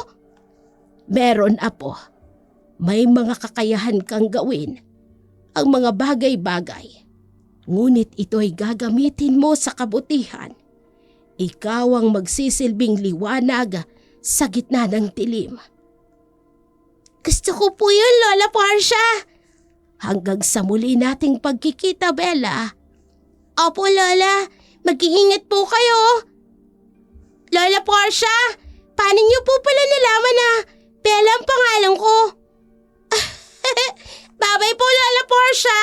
Speaker 3: Meron, Apo. May mga kakayahan kang gawin. Ang mga bagay-bagay. Ngunit ito'y gagamitin mo sa kabutihan. Ikaw ang magsisilbing liwanag sa gitna ng dilim. Gusto ko po yun, Lola Portia. Hanggang sa muli nating pagkikita, Bella. Opo, Lola. Mag-iingat po kayo. Lola Portia, paano niyo po pala nalaman na Bella ang pangalan ko? Babay po, Lola Portia.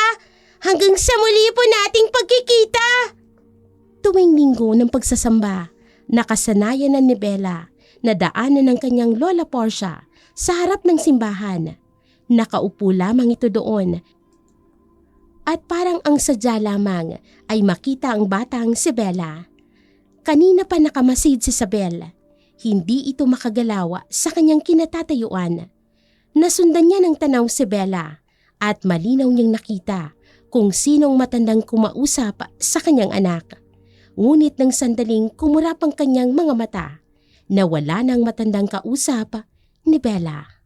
Speaker 3: Hanggang sa muli po nating pagkikita. Tuwing linggo ng pagsasamba, nakasanayan na ni Bella na daanan ng kanyang Lola Portia sa harap ng simbahan. Nakaupo lamang ito doon. At parang ang sadya lamang ay makita ang batang si Bella. Kanina pa nakamasid si Isabel. Hindi ito makagalaw sa kanyang kinatatayuan. Nasundan niya ng tanaw si Bella at malinaw niyang nakita kung sinong matandang kumausap sa kanyang anak. Ngunit ng sandaling kumurap ang kanyang mga mata na wala nang matandang kausap ni Bella.